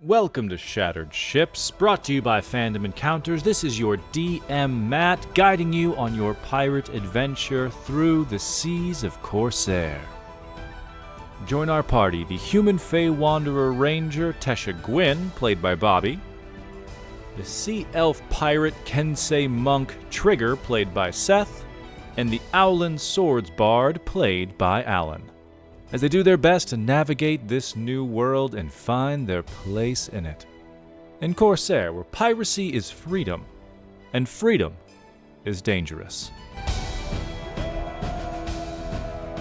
Welcome to Shattered Ships, brought to you by Fandom Encounters. This is your DM Matt, guiding you on your pirate adventure through the seas of Corsair. Join our party, the Human Fey Wanderer Ranger Tesha Gwyn, played by Bobby, the Sea Elf Pirate Kensei Monk Trigger, played by Seth, and the Owlin Swords Bard, played by Alan, as they do their best to navigate this new world and find their place in it. In Corsair, where piracy is freedom, and freedom is dangerous.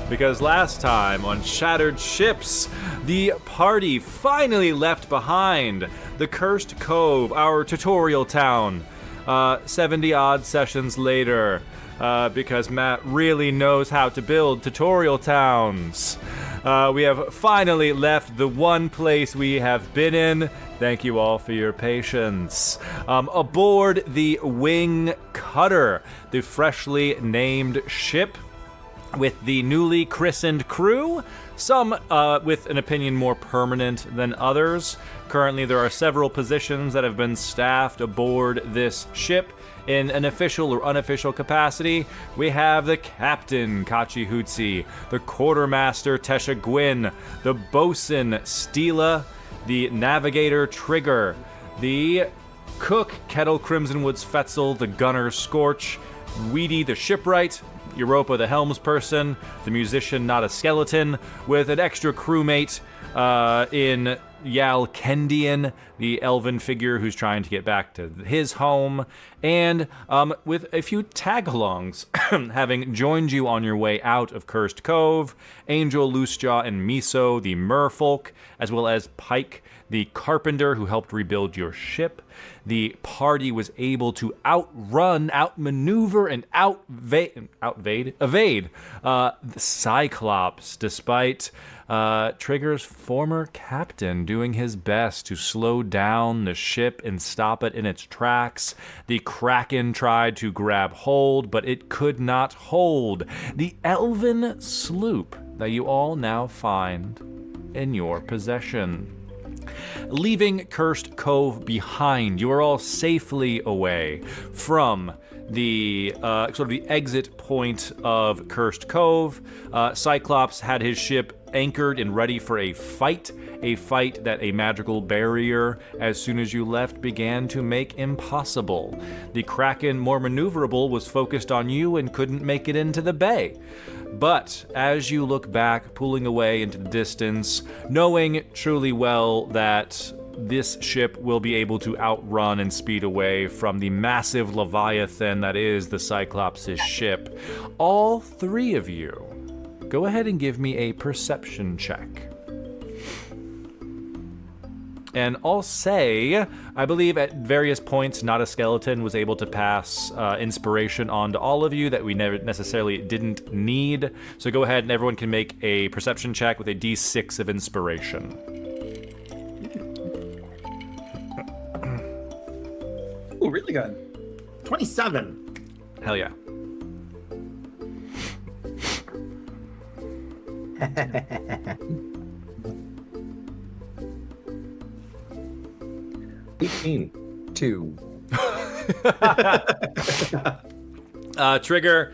Because last time on Shattered Ships, the party finally left behind the Cursed Cove, our tutorial town, 70-odd sessions later. Because Matt really knows how to build tutorial towns. We have finally left the one place we have been in. Thank you all for your patience. Aboard the Wing Cutter, the freshly named ship with the newly christened crew, some with an opinion more permanent than others. Currently, there are several positions that have been staffed aboard this ship. In an official or unofficial capacity, we have the captain, Kachi Hootsie, the quartermaster, Tesha Gwyn, the bosun, Stila, the navigator, Trigger, the cook, Kettle Crimsonwood's Fetzel, the gunner, Scorch, Weedy, the shipwright, Europa, the helmsperson, the musician, Not a Skeleton, with an extra crewmate in Yal Kendian, the elven figure who's trying to get back to his home, and with a few tag-alongs, having joined you on your way out of Cursed Cove, Angel, Loosejaw, and Miso, the merfolk, as well as Pike, the carpenter who helped rebuild your ship. The party was able to outrun, outmaneuver, and evade the Cyclops, despite Trigger's former captain doing his best to slow down the ship and stop it in its tracks. The Kraken tried to grab hold, but it could not hold the elven sloop that you all now find in your possession. Leaving Cursed Cove behind, you are all safely away from the sort of the exit point of Cursed Cove. Cyclops had his ship anchored and ready for a fight that a magical barrier, as soon as you left, began to make impossible. The Kraken, more maneuverable, was focused on you and couldn't make it into the bay. But as you look back, pulling away into the distance, knowing truly well that this ship will be able to outrun and speed away from the massive Leviathan that is the Cyclops' ship, all three of you, go ahead and give me a perception check. And I'll say, I believe at various points, Not a Skeleton was able to pass inspiration on to all of you that we never necessarily didn't need. So go ahead and everyone can make a perception check with a D6 of inspiration. Ooh, really good. 27. Hell yeah. Two. Trigger,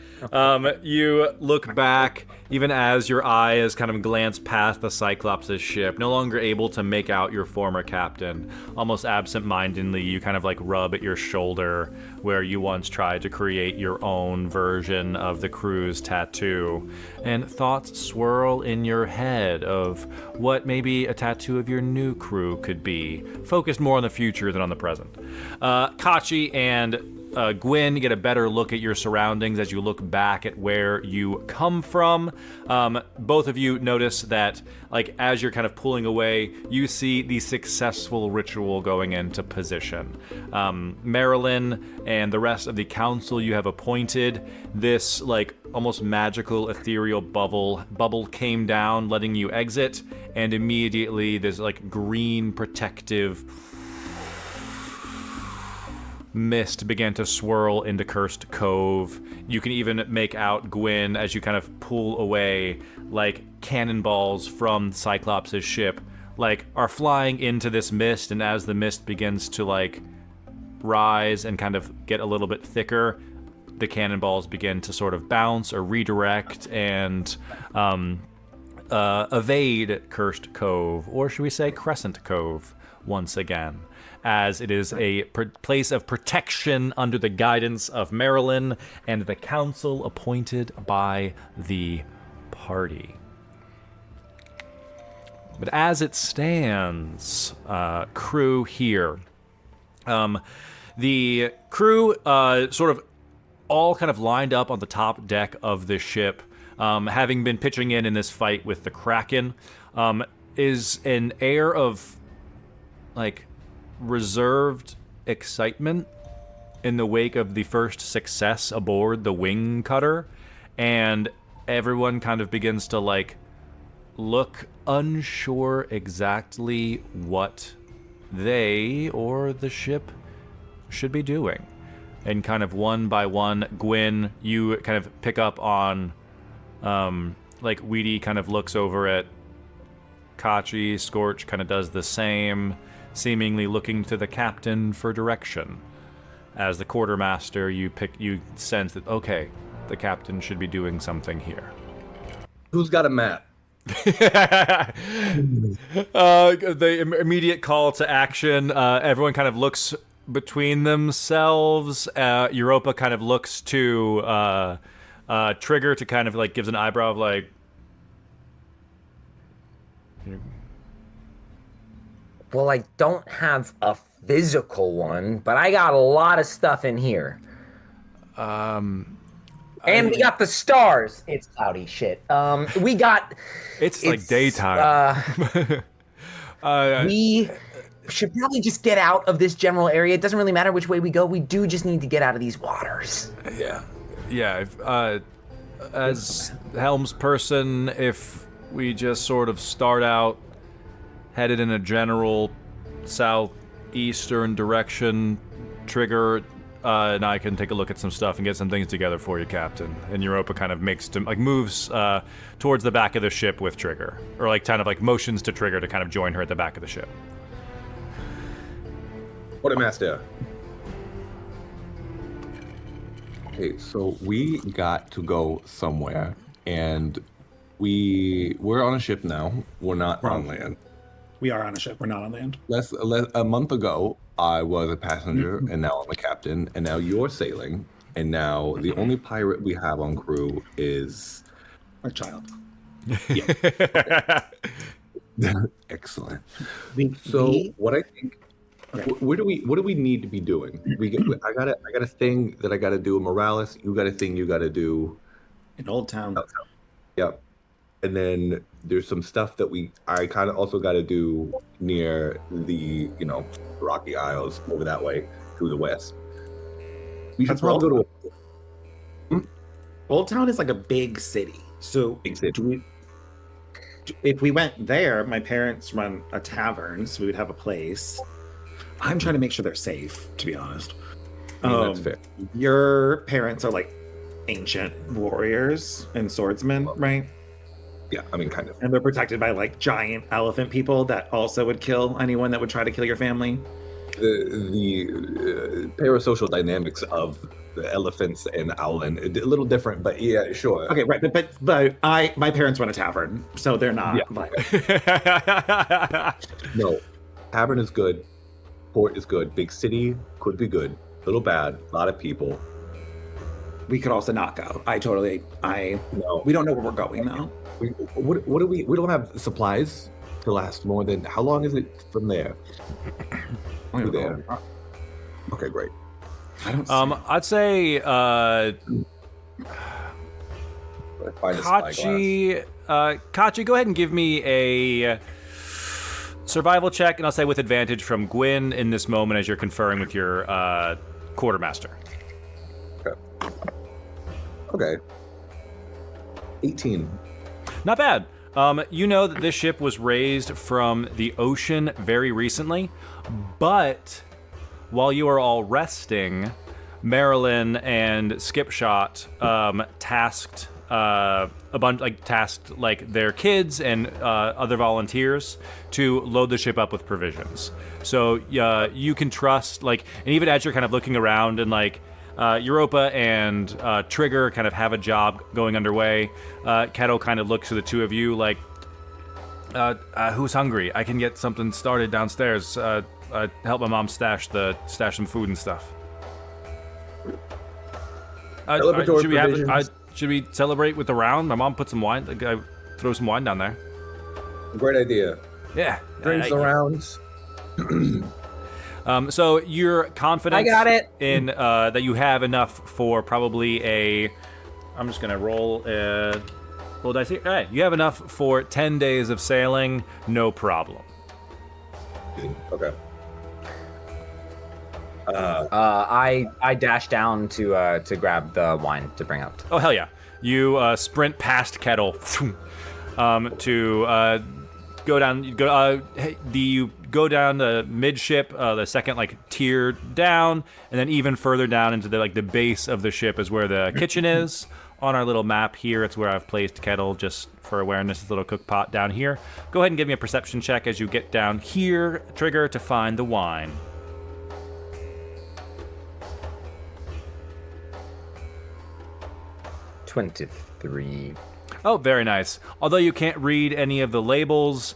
you look back, even as your eyes kind of glance past the Cyclops' ship, no longer able to make out your former captain. Almost absent-mindedly, you kind of like rub at your shoulder where you once tried to create your own version of the crew's tattoo, and thoughts swirl in your head of what maybe a tattoo of your new crew could be, focused more on the future than on the present. Kachi and Gwyn, get a better look at your surroundings as you look back at where you come from. Both of you notice that, like, as you're kind of pulling away, you see the successful ritual going into position. Marilyn and the rest of the council you have appointed, this, like, almost magical ethereal bubble came down, letting you exit, and immediately this, like, green protective mist began to swirl into Cursed Cove. You can even make out Gwyn as you kind of pull away, like cannonballs from Cyclops' ship like are flying into this mist, and as the mist begins to like rise and kind of get a little bit thicker, the cannonballs begin to sort of bounce or redirect and evade Cursed Cove, or should we say Crescent Cove, once again, as it is a place of protection under the guidance of Marilyn and the council appointed by the party. But as it stands, crew here, the crew sort of all kind of lined up on the top deck of the ship, having been pitching in this fight with the Kraken, is an air of like reserved excitement in the wake of the first success aboard the wing cutter, and everyone kind of begins to like look unsure exactly what they or the ship should be doing. And kind of one by one, Gwyn, you kind of pick up on like Weedy kind of looks over at Kachi, Scorch kind of does the same, seemingly looking to the captain for direction. As the quartermaster, you sense that, okay, the captain should be doing something here. Who's got a map? The immediate call to action, everyone kind of looks between themselves. Europa kind of looks to Trigger to kind of like gives an eyebrow of like, well, I don't have a physical one, but I got a lot of stuff in here. And we got the stars. It's cloudy shit. We got. It's like daytime. We should probably just get out of this general area. It doesn't really matter which way we go. We do just need to get out of these waters. Yeah. If, as helmsperson, if we just sort of start out headed in a general southeastern direction, Trigger and I can take a look at some stuff and get some things together for you, Captain. And Europa kind of moves towards the back of the ship with Trigger, or like kind of like motions to Trigger to kind of join her at the back of the ship. Quartermaster. Okay, so we got to go somewhere, and we're on a ship now. We're not on land. We are on a ship. We're not on land. A month ago, I was a passenger, and now I'm a captain, and now you're sailing, and now the only pirate we have on crew is Our child. yeah. Excellent. What I think. Okay. What do we need to be doing? I got a thing that I got to do in Morales. You got a thing you got to do In Old Town. Yep. And then there's some stuff that I kind of also got to do near the Rocky Isles over that way to the west. We should That's probably go to. Old Town is like a big city. So Big city. if we went there, my parents run a tavern, so we would have a place. I'm trying to make sure they're safe, to be honest. I mean, that's fair. Your parents are like ancient warriors and swordsmen, right? Yeah, I mean, kind of. And they're protected by like giant elephant people that also would kill anyone that would try to kill your family. The parasocial dynamics of the elephants and Owlin, a little different, but yeah, sure. Okay, right, but my parents run a tavern, so they're not violent. No, tavern is good. Port is good. Big city could be good. Little bad. A lot of people. We could also not go. No. We don't know where we're going now. What do we don't have supplies to last more than, how long is it from there to there? Okay, great. I don't see I'd say Find a spyglass. Kachi, go ahead and give me a survival check, and I'll say with advantage from Gwyn in this moment as you're conferring with your quartermaster. Okay. 18. Not bad. You know that this ship was raised from the ocean very recently, but while you are all resting, Marilyn and Skipshot tasked a bunch tasked their kids and other volunteers to load the ship up with provisions. So you can trust and even as you're kind of looking around and Europa and Trigger kind of have a job going underway. Kettle kind of looks to the two of you who's hungry? I can get something started downstairs. Help my mom stash some food and stuff. Should we celebrate with the round? My mom put some wine. Throw some wine down there. Great idea. Yeah. Drinks around. So you're confident I got it. in that you have enough for probably I'm just gonna roll dice here. All right, you have enough for 10 days of sailing, no problem. Okay. I dash down to grab the wine to bring out. Oh hell yeah! You sprint past Kettle to go down. You go down the midship, the second tier down, and then even further down into the base of the ship is where the kitchen is. On our little map here, it's where I've placed Kettle just for awareness. This little cook pot down here. Go ahead and give me a perception check as you get down here, Trigger, to find the wine. 23. Oh, very nice. Although you can't read any of the labels,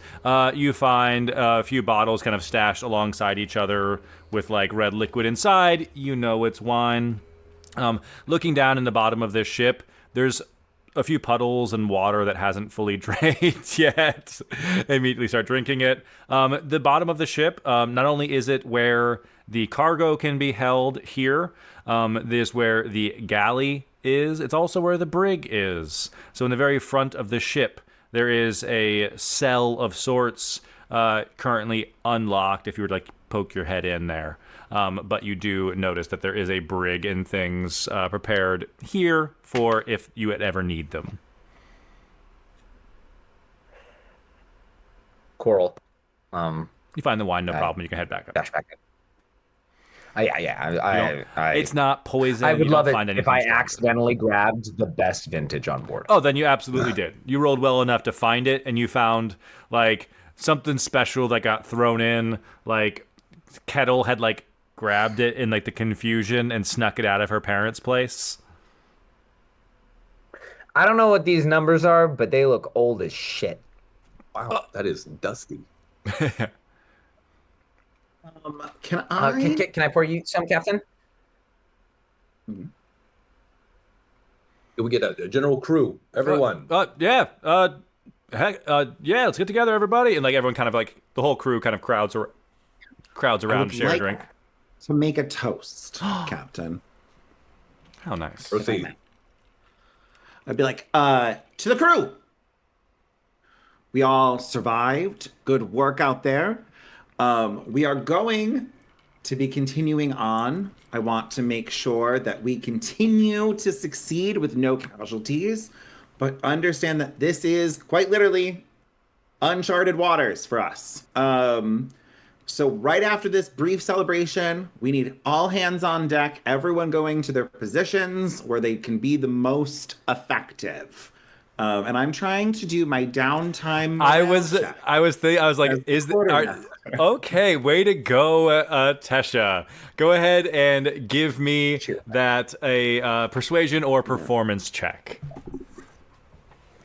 you find a few bottles kind of stashed alongside each other with red liquid inside. You know it's wine. Looking down in the bottom of this ship, there's a few puddles and water that hasn't fully drained yet. They immediately start drinking it. The bottom of the ship, not only is it where the cargo can be held here, this is where the galley is. It's also where the brig is. So in the very front of the ship, there is a cell of sorts, currently unlocked if you were to poke your head in there. But you do notice that there is a brig and things prepared here for if you would ever need them. Coral. You find the wine, no problem. You can head back up. Dash back in. It's not poison. I would love it find if I stronger. accidentally grabbed the best vintage on board. Oh, then you absolutely did. You rolled well enough to find it, and you found something special that got thrown in. Kettle had grabbed it in the confusion and snuck it out of her parents' place. I don't know what these numbers are, but they look old as shit. Wow, that is dusty. Can I? Can I pour you some, Captain? Can we get a general crew? Everyone. Yeah. Yeah. Let's get together, everybody, and everyone kind of the whole crew kind of crowds around, share a drink. To make a toast, Captain. How nice. Proceed. I'd be to the crew. We all survived. Good work out there. We are going to be continuing on. I want to make sure that we continue to succeed with no casualties, but understand that this is quite literally uncharted waters for us. So right after this brief celebration, we need all hands on deck, everyone going to their positions where they can be the most effective. And I'm trying to do my downtime. Okay, way to go, Tesha. Go ahead and give me that a persuasion or performance check.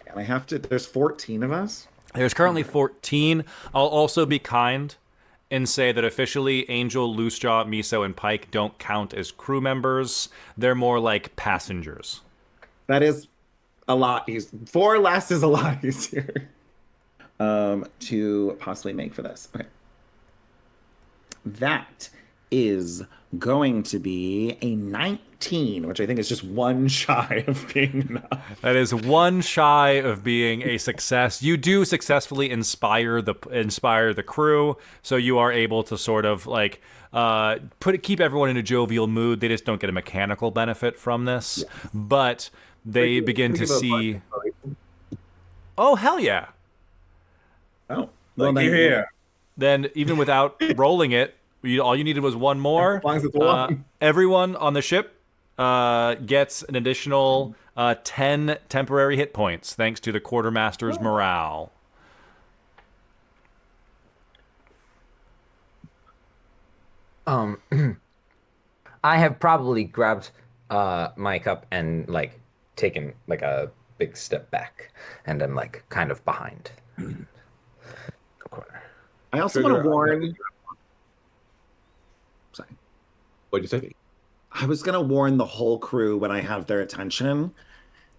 And I have to. There's 14 of us. There's currently 14. I'll also be kind and say that officially Angel, Loosejaw, Miso, and Pike don't count as crew members. They're more like passengers. That is a lot easier. 4 less is a lot easier to possibly make for this. Okay. That is going to be a 19, which I think is just one shy of being enough. That is one shy of being a success. You do successfully inspire the crew, so you are able to sort of keep everyone in a jovial mood. They just don't get a mechanical benefit from this, but they begin to see. Oh hell yeah! Oh, well, you're here. Then even without rolling it, all you needed was one more. As long as it's one. Everyone on the ship, gets an additional 10 temporary hit points thanks to the quartermaster's morale. I have probably grabbed my cup and like taken like a big step back, and I'm like kind of behind the corner. I also want to warn. Sorry. What'd you say? I was going to warn the whole crew when I have their attention.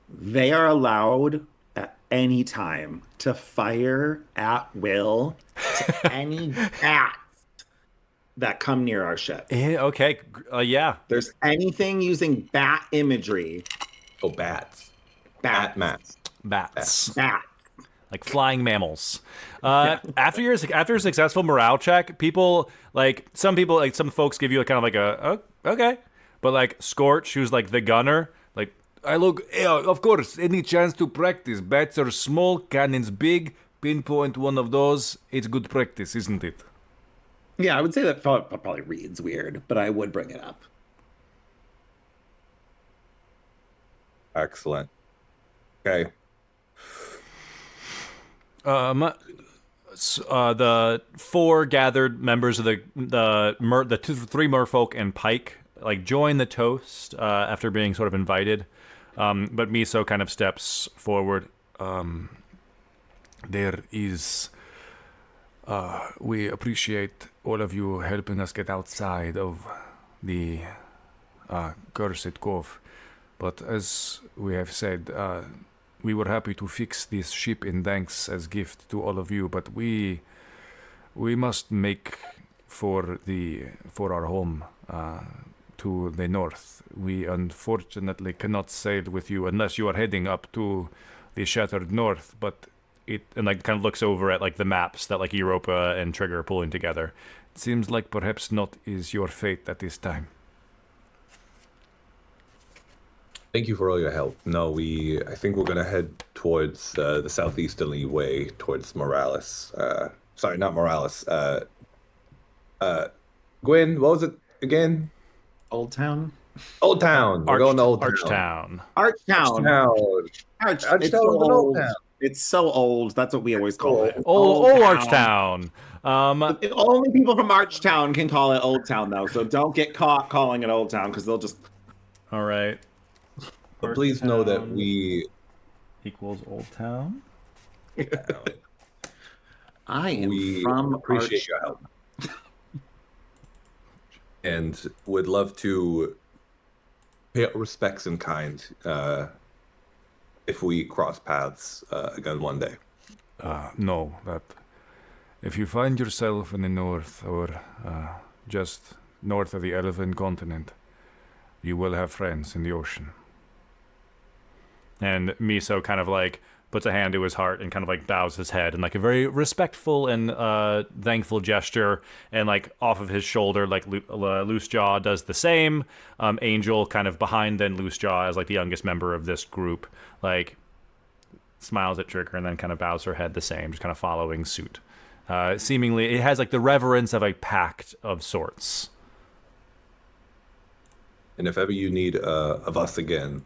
They are allowed at any time to fire at will to any bats that come near our ship. Okay, yeah. There's anything using bat imagery. Oh, bats. Bat Mats. Bats. Bat. Like flying mammals. After a successful morale check, people like some folks give you a kind of like a okay, but like Scorch, who's like the gunner, like I look, yeah, of course, any chance to practice. Bats are small, cannons big. Pinpoint one of those. It's good practice, isn't it? Yeah, I would say that probably reads weird, but I would bring it up. Excellent. Okay. The 4 gathered members of the 3 merfolk and Pike like join the toast after being sort of invited, but Miso kind of steps forward. There is. We appreciate all of you helping us get outside of the Cursed Cove, but as we have said, we were happy to fix this ship in thanks as gift to all of you, but we must make for our home to the north. We unfortunately cannot sail with you unless you are heading up to the Shattered North, but and like kind of looks over at like the maps that like Europa and Trigger are pulling together. It seems like perhaps not is your fate at this time. Thank you for all your help. No, I think we're gonna head towards the southeasterly way towards Morales. Sorry, not Morales. Gwen, what was it again? Old Town? Old Town. We're going to Old Archtown. Archtown. Archtown. It's so old. It's so old. That's what we always call it. Old Archtown. Only people from Archtown can call it Old Town, though. So don't get caught calling it Old Town because they'll just. All right. But please know that we equals Old Town. I am we from appreciate your help and would love to pay our respects in kind if we cross paths again one day. No, that if you find yourself in the north or just north of the Elven continent, you will have friends in the ocean. And Miso kind of like puts a hand to his heart and kind of like bows his head in like a very respectful and thankful gesture, and like off of his shoulder, like Loose Jaw does the same. Angel kind of behind then Loose Jaw as like the youngest member of this group, like smiles at Trigger and then kind of bows her head the same, just kind of following suit. Seemingly, it has like the reverence of a pact of sorts. And if ever you need of us again,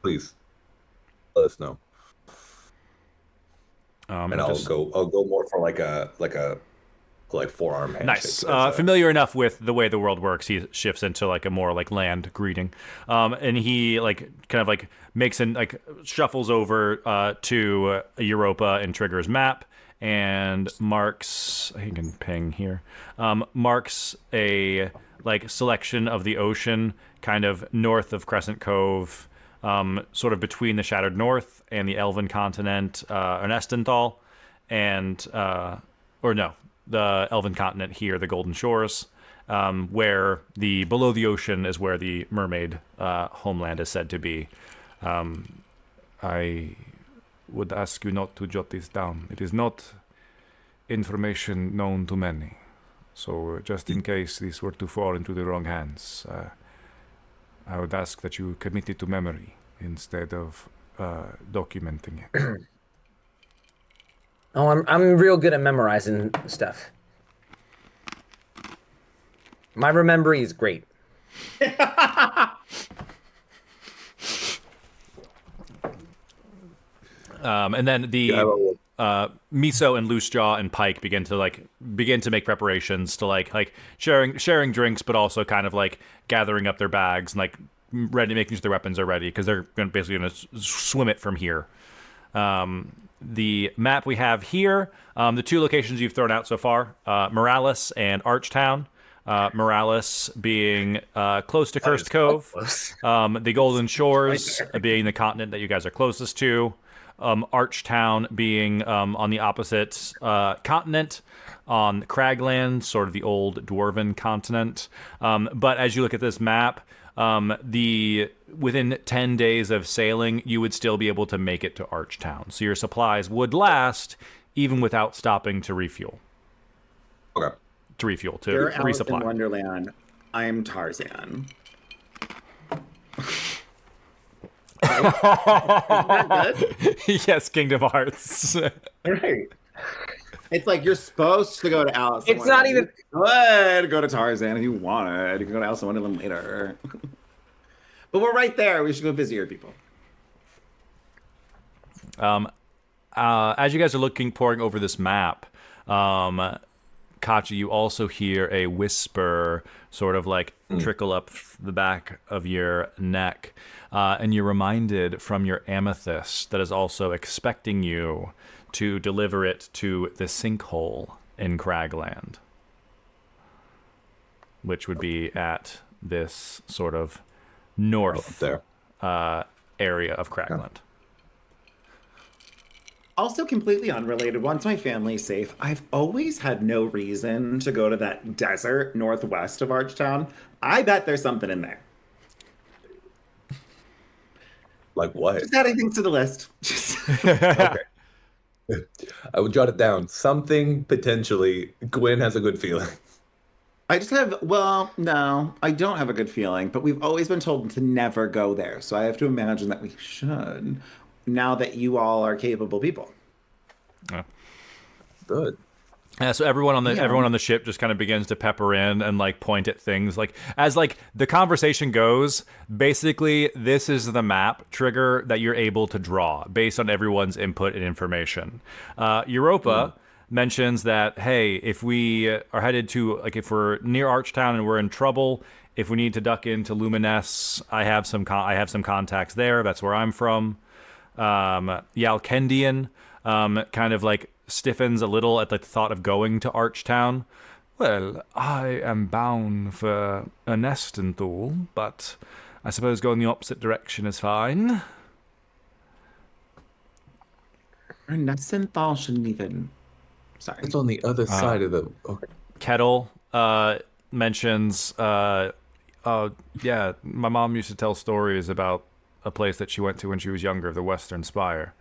please let us know. And I'll go more for like a forearm handshake. Nice. Familiar enough with the way the world works, he shifts into like a more like land greeting. And he like kind of like makes an like shuffles over to Europa and Trigger's map and marks, I can ping here, marks a like selection of the ocean kind of north of Crescent Cove, sort of between the Shattered North and the Elven continent, Ernestenthal, and the Elven continent here, the Golden Shores, where the below the ocean is where the mermaid homeland is said to be. I would ask you not to jot this down. It is not information known to many. So just in case this were to fall into the wrong hands, I would ask that you commit it to memory instead of documenting it. Oh, I'm real good at memorizing stuff. My memory is great. And then the Miso and Loose Jaw and Pike begin to make preparations to like sharing drinks, but also kind of like gathering up their bags and like making sure their weapons are ready because they're basically gonna swim it from here. The map we have here, the two locations you've thrown out so far, Morales and Archtown. Morales being close to Cursed Cove, the Golden Shores being the continent that you guys are closest to, Archtown being on the opposite continent, on Cragland, sort of the old Dwarven continent. But as you look at this map, within 10 days of sailing, you would still be able to make it to Archtown. So your supplies would last even without stopping to refuel. Okay. To refuel, to You're resupply. Alice in Wonderland. I am Tarzan. Isn't that good? Yes, Kingdom Hearts. Right. It's like you're supposed to go to Alice. in It's not Wonderland. even- You could go to Tarzan if you wanted. You can go to Alice in Wonderland later. But we're right there. We should go visit your people. As you guys are poring over this map, Kachi, you also hear a whisper sort of like trickle up the back of your neck. And you're reminded from your amethyst that is also expecting you to deliver it to the sinkhole in Cragland, which would be at this sort of north there. area of Cragland. Also, completely unrelated, once my family's safe, I've always had no reason to go to that desert northwest of Archtown. I bet there's something in there. Like what? Just adding things to the list. Okay. I would jot it down. Something potentially. Gwen has a good feeling. I just have, well, no, I don't have a good feeling, but we've always been told to never go there. So I have to imagine that we should, now that you all are capable people. Good. So everyone on the ship just kind of begins to pepper in and like point at things. Like as like the conversation goes, basically this is the map trigger that you're able to draw based on everyone's input and information. Europa mentions that, hey, if we are headed to, like, if we're near Archtown and we're in trouble, if we need to duck into Luminess, I have some contacts there. That's where I'm from. Yalkendian kind of like stiffens a little at the thought of going to Archtown. Well, I am bound for Ernestenthal, but I suppose going the opposite direction is fine. Ernestenthal shouldn't even... Sorry. It's on the other side of the. Okay. Kettle mentions, yeah, my mom used to tell stories about a place that she went to when she was younger, the Western Spire.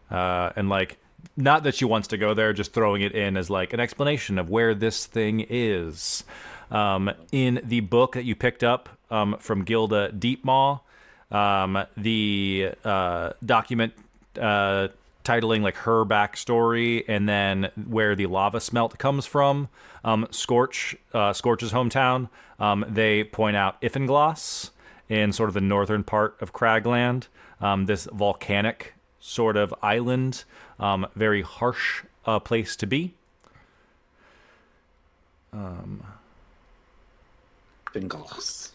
And like, not that she wants to go there, just throwing it in as like an explanation of where this thing is. In the book that you picked up from Gilda Deepmaw, the document titling like her backstory and then where the lava smelt comes from, Scorch's hometown, they point out Ifenglass in sort of the northern part of Cragland, this volcanic sort of island, very harsh place to be. Fingles.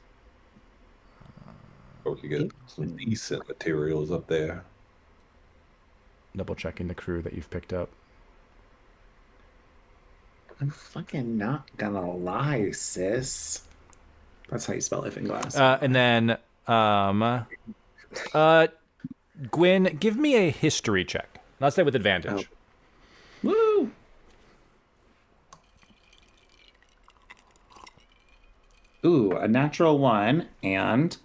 Or we could get some decent materials up there. Double checking the crew that you've picked up. I'm fucking not gonna lie, sis. That's how you spell Ifenglass. And then, Gwen, give me a history check. Let's say with advantage. Woo! Ooh, a natural 1 and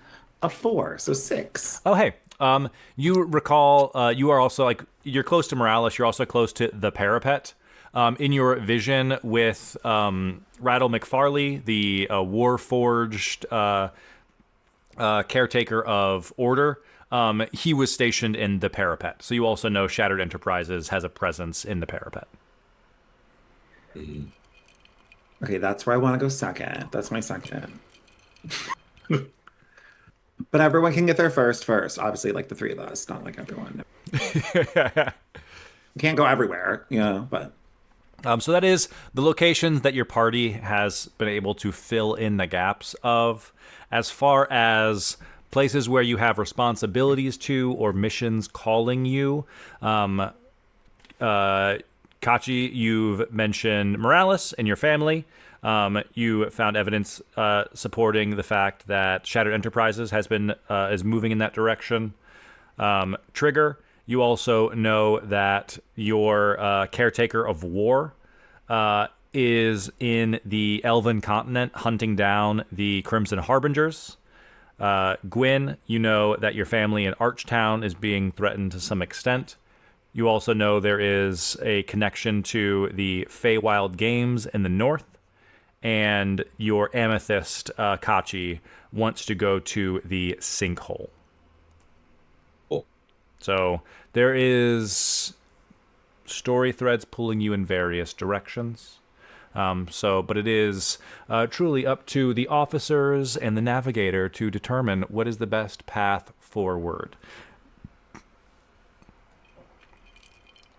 a 4, so 6. Oh, hey. You recall, you are also like, you're close to Morales. You're also close to the parapet. In your vision with Rattle McFarley, the Warforged caretaker of order, he was stationed in the parapet. So you also know Shattered Enterprises has a presence in the parapet. Okay, that's where I want to go second. That's my second. But everyone can get there first. Obviously, like the three of us, not like everyone. Can't go everywhere, but So that is the locations that your party has been able to fill in the gaps of. As far as places where you have responsibilities to or missions calling you, Kachi, you've mentioned Morales and your family. You found evidence supporting the fact that Shattered Enterprises is moving in that direction. Trigger, you also know that your caretaker of war is in the Elven continent hunting down the Crimson Harbingers. Gwyn, you know that your family in Archtown is being threatened to some extent. You also know there is a connection to the Feywild Games in the north. And your Amethyst, Kachi, wants to go to the Sinkhole. Cool. So there is story threads pulling you in various directions. But it is truly up to the officers and the navigator to determine what is the best path forward.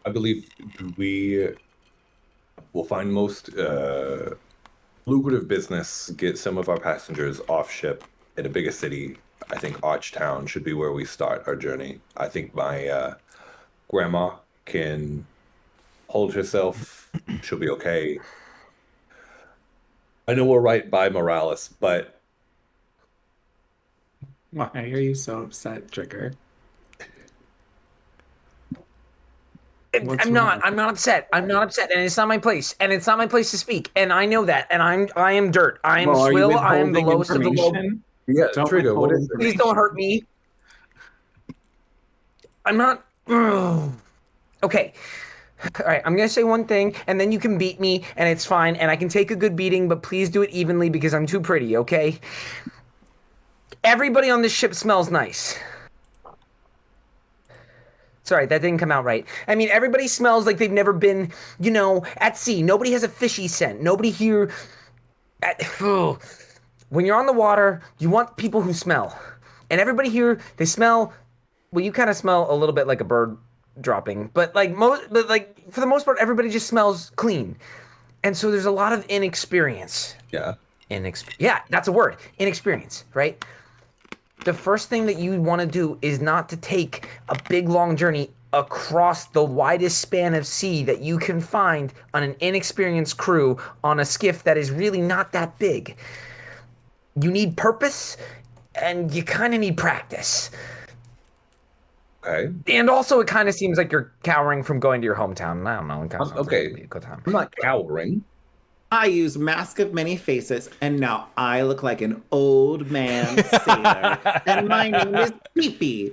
I believe we will find most lucrative business, get some of our passengers off ship in a bigger city. I think Archtown should be where we start our journey. I think my grandma can hold herself. She'll be okay. I know we're right by Morales, but why are you so upset, Trigger? I'm not upset. I'm not upset, and it's not my place, and it's not my place to speak, and I know that, and I am dirt. I am swill. I am the lowest of the low. Yeah, Trigger, what is it? Please don't hurt me. I'm not. Okay. All right, I'm going to say one thing, and then you can beat me, and it's fine, and I can take a good beating, but please do it evenly because I'm too pretty, okay? Everybody on this ship smells nice. Sorry, that didn't come out right. I mean, everybody smells like they've never been, at sea. Nobody has a fishy scent. Nobody here... When you're on the water, you want people who smell. And everybody here, they smell... Well, you kind of smell a little bit like a bird dropping, but for the most part, everybody just smells clean. And so there's a lot of inexperience. Yeah. Yeah, that's a word. Inexperience, right? The first thing that you want to do is not to take a big, long journey across the widest span of sea that you can find on an inexperienced crew on a skiff that is really not that big. You need purpose, and you kind of need practice. Okay. And also, it kind of seems like you're cowering from going to your hometown. I don't know. It kind of Okay. Like a good time. I'm not cowering. I use Mask of Many Faces, and now I look like an old man sailor. And my name is Pee-Pee.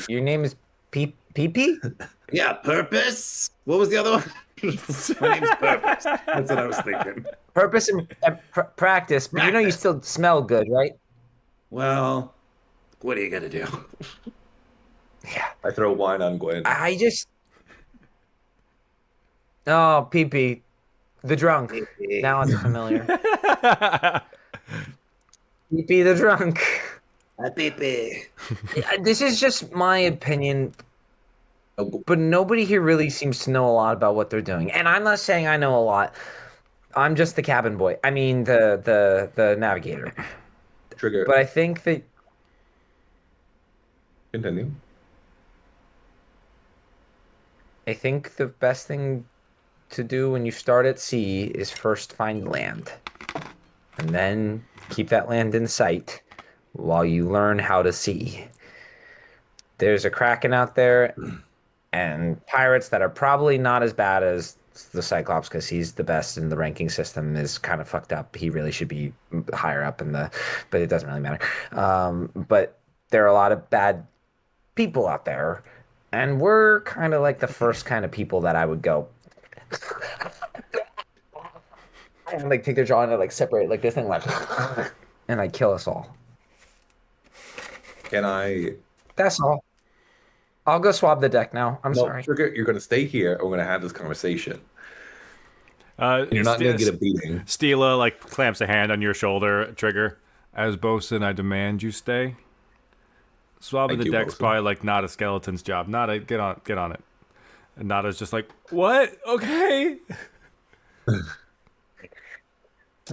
Your name is Pee-Pee? Yeah, Purpose. What was the other one? My name's Purpose. That's what I was thinking. Purpose and practice, but you know you still smell good, right? Well, what are you gonna do? Yeah. I throw wine on Gwen. Oh, Pee-Pee. The drunk. Pee-Pee. Now it's familiar. Pee-Pee the drunk. Pee-Pee. This is just my opinion, but nobody here really seems to know a lot about what they're doing. And I'm not saying I know a lot. I'm just the cabin boy. I mean, the navigator. Trigger. But I think that... Continue. I think the best thing to do when you start at sea is first find land. And then keep that land in sight while you learn how to see. There's a Kraken out there and pirates that are probably not as bad as the Cyclops because he's the best and the ranking system is kind of fucked up. He really should be higher up but it doesn't really matter. But there are a lot of bad people out there, and we're kind of like the first kind of people that I would go and like take their jaw and like separate like this thing like and like kill us all. Can I? That's all. I'll go swab the deck now. I'm sorry. Trigger, you're going to stay here and we're going to have this conversation. You're not going to get a beating. Stila like clamps a hand on your shoulder, Trigger. As bosun, I demand you stay. Swabbing the deck's probably like not a skeleton's job. Not a get on it. And Nada's just like, what? Okay.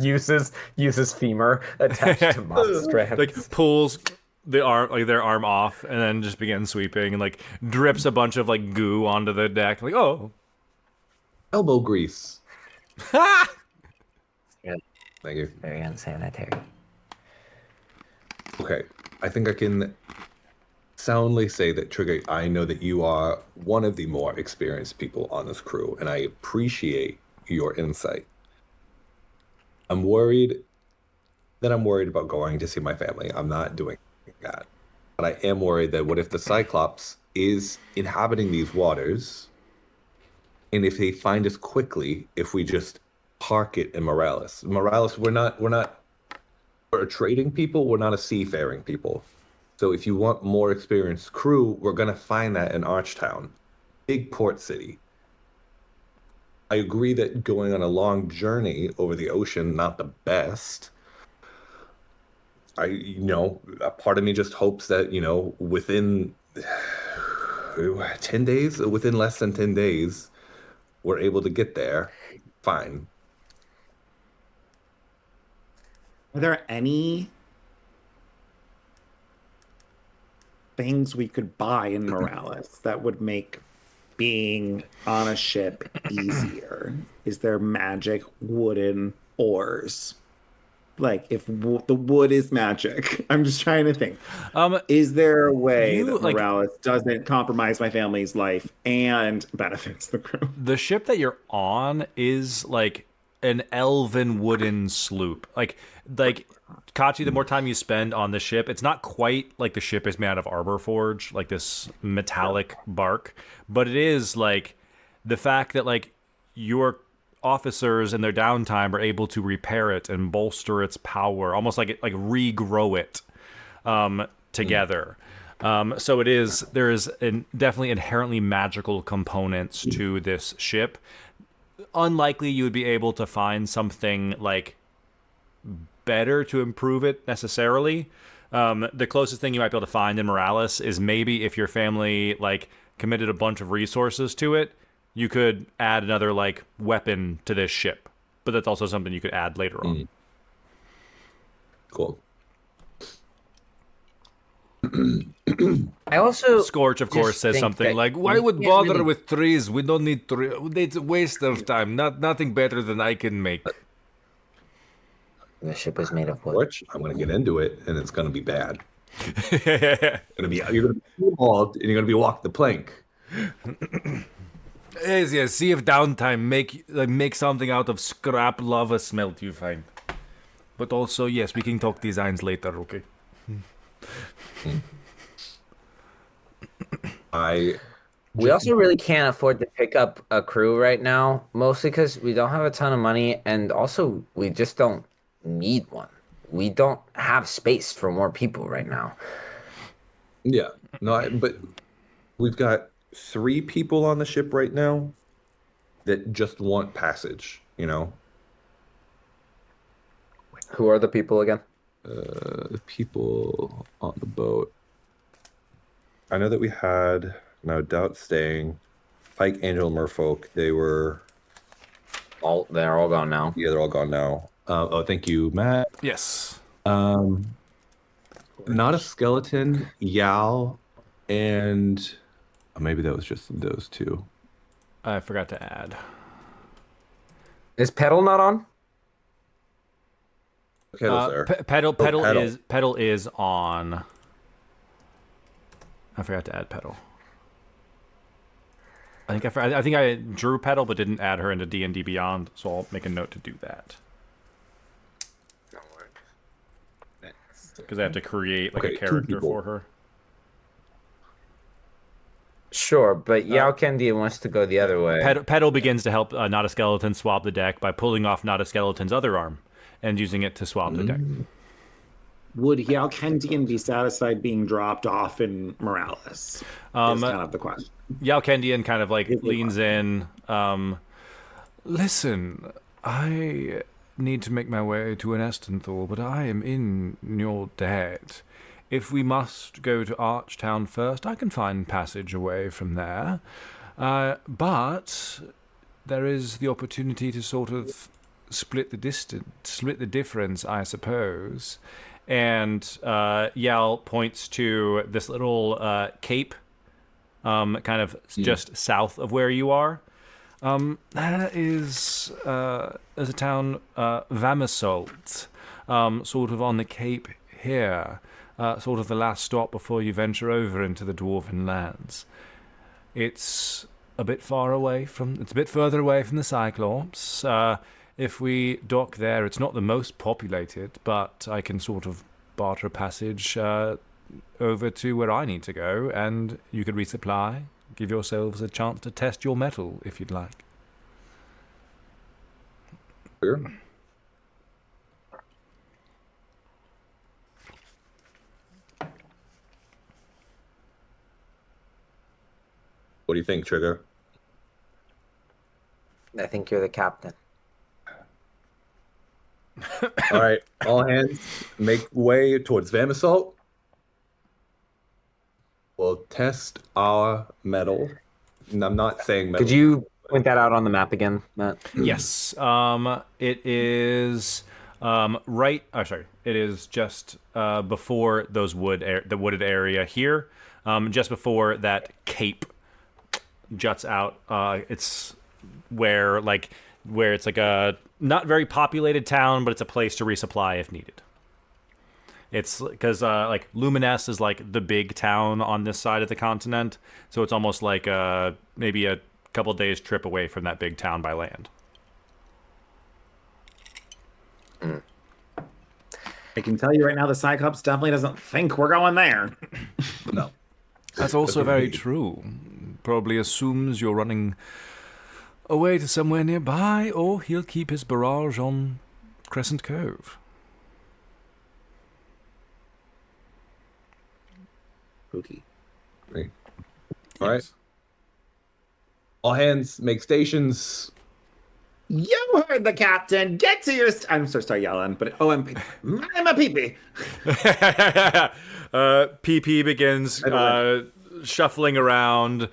Uses femur attached to mop straps. Like pulls their arm off and then just begins sweeping and like drips a bunch of like goo onto the deck. Like, oh. Elbow grease. Good. Thank you. Very unsanitary. Okay, I think I can soundly say that, Trigger, I know that you are one of the more experienced people on this crew, and I appreciate your insight. I'm worried about going to see my family. I'm not doing that. But I am worried that what if the Cyclops is inhabiting these waters, and if they find us quickly, if we just park it in Morales. Morales, we're a trading people, we're not a seafaring people. So if you want more experienced crew, we're going to find that in Archtown. Big port city. I agree that going on a long journey over the ocean, not the best. A part of me just hopes that, within 10 days, within less than 10 days, we're able to get there. Fine. Are there any things we could buy in Morales that would make being on a ship easier? Is there magic wooden oars? Like, if the wood is magic, I'm just trying to think. Is there a way that Morales doesn't compromise my family's life and benefits the crew? The ship that you're on is like an elven wooden sloop. Like Kachi, the more time you spend on the ship, it's not quite like the ship is made out of arbor forge, like this metallic bark, but it is like the fact that like your officers in their downtime are able to repair it and bolster its power, almost like regrow it together. So there is definitely inherently magical components to this ship. Unlikely you would be able to find something like better to improve it necessarily. The closest thing you might be able to find in Morales is maybe if your family like committed a bunch of resources to it, you could add another like weapon to this ship. But that's also something you could add later on. Cool. I also Scorch, of course, says something like, "Why would bother with trees? We don't need trees. It's a waste of time. Nothing better than I can make." The ship was made of wood. Which I'm going to get into it, and it's going to be bad. You're going to be involved, and you're going to be walking the plank. Yes. See if downtime make something out of scrap lava smelt you find. But also, yes, we can talk designs later. Okay. We also really can't afford to pick up a crew right now, mostly because we don't have a ton of money, and also we just don't need one. We don't have space for more people right now. Yeah, but we've got 3 people on the ship right now that just want passage, Who are the people again? The people on the boat. I know that we had, no doubt, staying Pike, Angel, Merfolk. They're all gone now. Yeah, they're all gone now. Thank you, Matt. Yes. Not a skeleton, Yao, and maybe that was just those 2. I forgot to add. Is Pedal not on? Pedal is on. I forgot to add Pedal. I think I drew Pedal but didn't add her into D&D Beyond, so I'll make a note to do that. Because I have to create a character for her. Sure, but Yao Kendi wants to go the other way. Pedal begins to help Not a Skeleton swap the deck by pulling off Not a Skeleton's other arm and using it to swap the deck. Would Yao Kendian be satisfied being dropped off in Morales? Is kind of the question. Yao Kendian kind of leans in, Listen, I need to make my way to an Estenthal, but I am in your debt. If we must go to Archtown first, I can find passage away from there. But there is the opportunity to sort of split the difference, I suppose. And Yal points to this little cape, kind of just south of where you are. That is a town, Vamisolt, sort of on the cape here, sort of the last stop before you venture over into the Dwarven lands. It's a bit further away from the Cyclops. If we dock there, it's not the most populated, but I can sort of barter passage over to where I need to go, and you could resupply. Give yourselves a chance to test your mettle, if you'd like. Sure. What do you think, Trigger? I think you're the captain. All right, all hands make way towards Vamisalt. We'll test our metal. And I'm not saying metal. Could you point that out on the map again, Matt? Yes. It is right. Oh, sorry. It is just before those the wooded area here. Just before that cape juts out. It's where it's like a not very populated town, but it's a place to resupply if needed. It's because like Luminess is like the big town on this side of the continent, so it's almost like maybe a couple days trip away from that big town by land. I can tell you right now, the Cyclops definitely doesn't think we're going there. No. That's also very true. Probably assumes you're running away to somewhere nearby, or he'll keep his barrage on Crescent Cove. Spooky. Great. All right. All hands make stations. You heard the captain. Get to your. I'm so sorry, yelling, but I'm a pee-pee. PP begins shuffling around,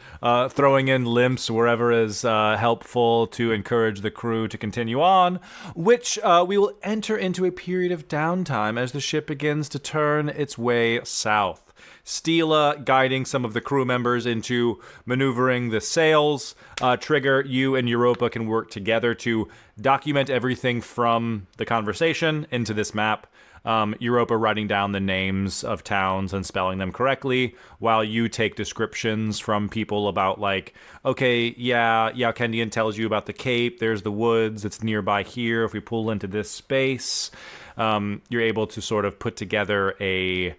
throwing in limps wherever is helpful to encourage the crew to continue on, which we will enter into a period of downtime as the ship begins to turn its way south. Stila guiding some of the crew members into maneuvering the sails. Trigger, you and Europa can work together to document everything from the conversation into this map. Europa writing down the names of towns and spelling them correctly, while you take descriptions from people about like, okay, yeah, Kendian tells you about the cape, there's the woods, it's nearby here, if we pull into this space, you're able to sort of put together a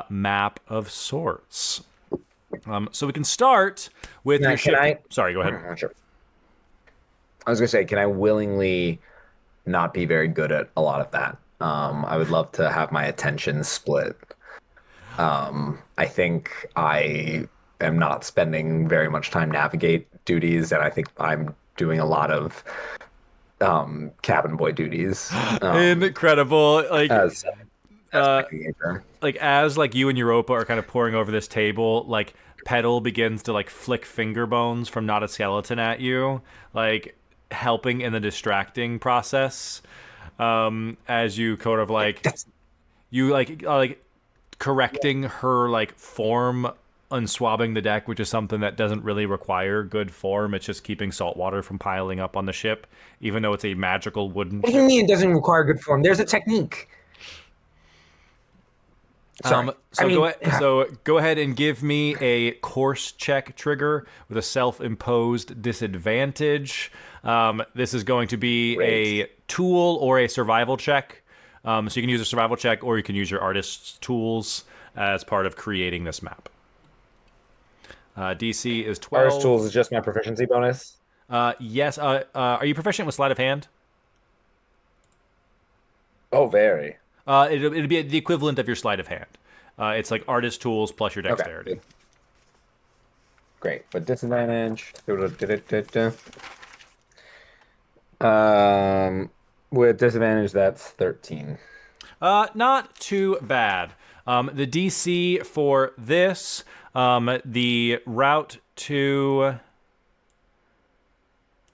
map of sorts. So we can start with your ship. Sorry, go ahead. Sure. I was going to say, can I willingly not be very good at a lot of that? I would love to have my attention split. I think I am not spending very much time navigate duties, and I think I'm doing a lot of cabin boy duties. Incredible. Like as you and Europa are kind of pouring over this table, like Petal begins to like flick finger bones from Not a Skeleton at you, like helping in the distracting process. As you kind of like correcting her like form, unswabbing the deck, which is something that doesn't really require good form. It's just keeping salt water from piling up on the ship, even though it's a magical wooden What do you mean it doesn't require good form? There's a technique. So go ahead and give me a course check, Trigger, with a self-imposed disadvantage. This is going to be a tool or a survival check. So you can use a survival check, or you can use your artist's tools as part of creating this map. DC is 12. Artist tools is just my proficiency bonus? Yes. Are you proficient with sleight of hand? Oh, very. It'd be the equivalent of your sleight of hand. It's like artist tools plus your dexterity. Okay. Great. But disadvantage. With disadvantage, that's 13. Not too bad. The DC for this, the route to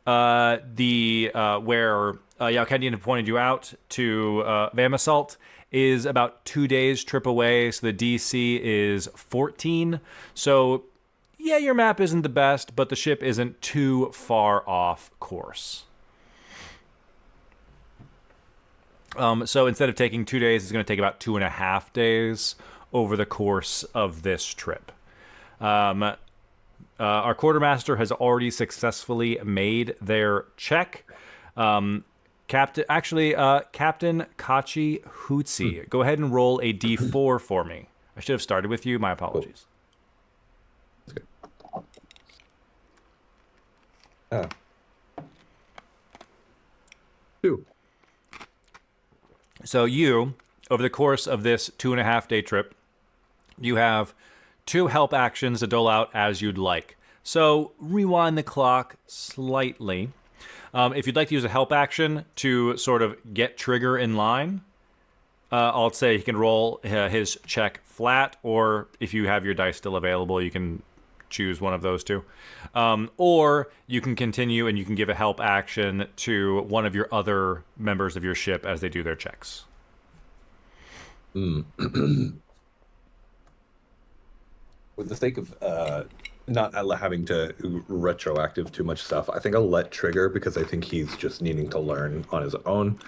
the where Yalkendian pointed you out to Vamisalt is about 2 days trip away, so the DC is 14. So yeah, your map isn't the best, but the ship isn't too far off course. So instead of taking 2 days, it's going to take about 2.5 days over the course of this trip. Our quartermaster has already successfully made their check. Captain Kachi Hootsie, go ahead and roll a d4 for me. I should have started with you. My apologies. Ah. 2. So you, over the course of this 2.5 day trip, you have 2 help actions to dole out as you'd like. So rewind the clock slightly. If you'd like to use a help action to sort of get Trigger in line, I'll say he can roll his check flat, or if you have your dice still available, you can choose one of those two. Or you can continue and you can give a help action to one of your other members of your ship as they do their checks. With the sake of not having to retroactive too much stuff, I think I'll let Trigger, because I think he's just needing to learn on his own.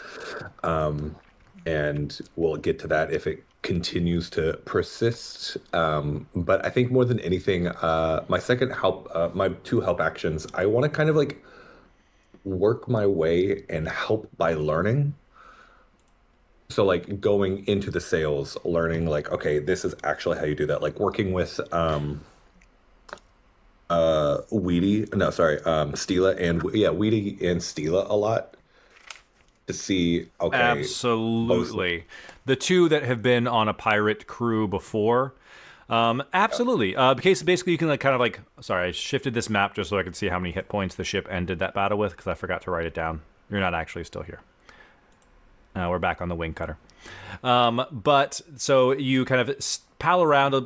And we'll get to that if it continues to persist. But I think more than anything, my second help, my 2 help actions, I want to kind of like work my way and help by learning. So like going into the sales, learning like, okay, this is actually how you do that. Like working with Stila and Weedy and Stila a lot to see, okay. Absolutely. The 2 that have been on a pirate crew before. Absolutely. Because basically you can like kind of like, sorry, I shifted this map just so I could see how many hit points the ship ended that battle with, because I forgot to write it down. You're not actually still here. We're back on the wing cutter. But so you kind of pal around a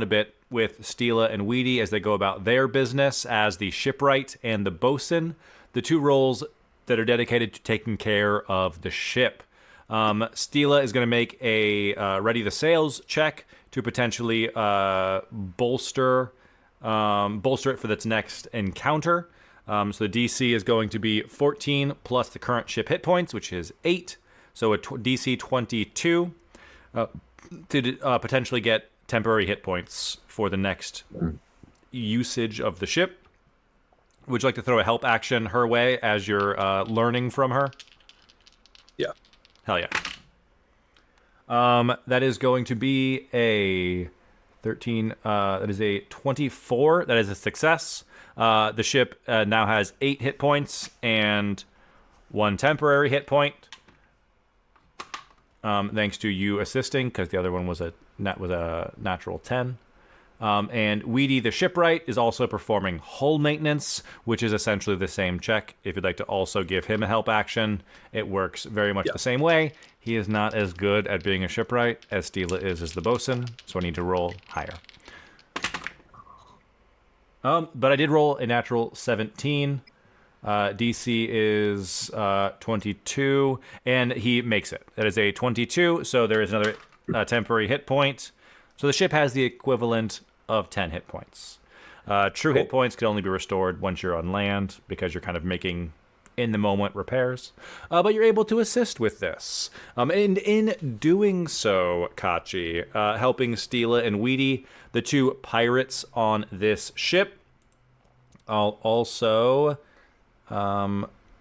bit with Stila and Weedy as they go about their business as the shipwright and the bosun, the 2 roles that are dedicated to taking care of the ship. Stila is going to make a ready the sails check to potentially bolster it for its next encounter. So the DC is going to be 14 plus the current ship hit points, which is 8. So a DC 22 to potentially get temporary hit points for the next usage of the ship. Would you like to throw a help action her way as you're learning from her? Yeah. Hell yeah. That is going to be a 13. That is a 24. That is a success. The ship now has 8 hit points and 1 temporary hit point. Thanks to you assisting, because the other one was a natural 10. And Weedy the shipwright is also performing hull maintenance, which is essentially the same check. If you'd like to also give him a help action, it works very much the same way. He is not as good at being a shipwright as Stila is as the bosun, so I need to roll higher. But I did roll a natural 17. DC is 22, and he makes it. That is a 22, so there is another temporary hit point. So the ship has the equivalent of 10 hit points. True hit points can only be restored once you're on land, because you're kind of making in-the-moment repairs. But you're able to assist with this. And in doing so, Kachi, helping Stila and Weedy, the 2 pirates on this ship, I'll also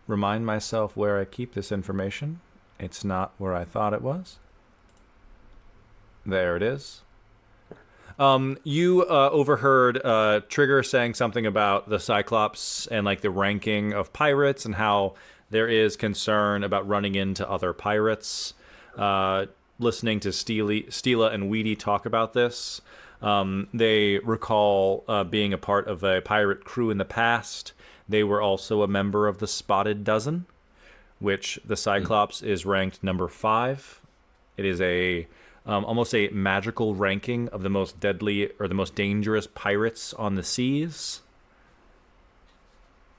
remind myself where I keep this information. It's not where I thought it was. There it is. You overheard Trigger saying something about the Cyclops and like the ranking of pirates and how there is concern about running into other pirates. Listening to Stila and Weedy talk about this, they recall being a part of a pirate crew in the past. They were also a member of the Spotted Dozen. which the Cyclops is ranked number 5. It is a almost a magical ranking of the most deadly or the most dangerous pirates on the seas.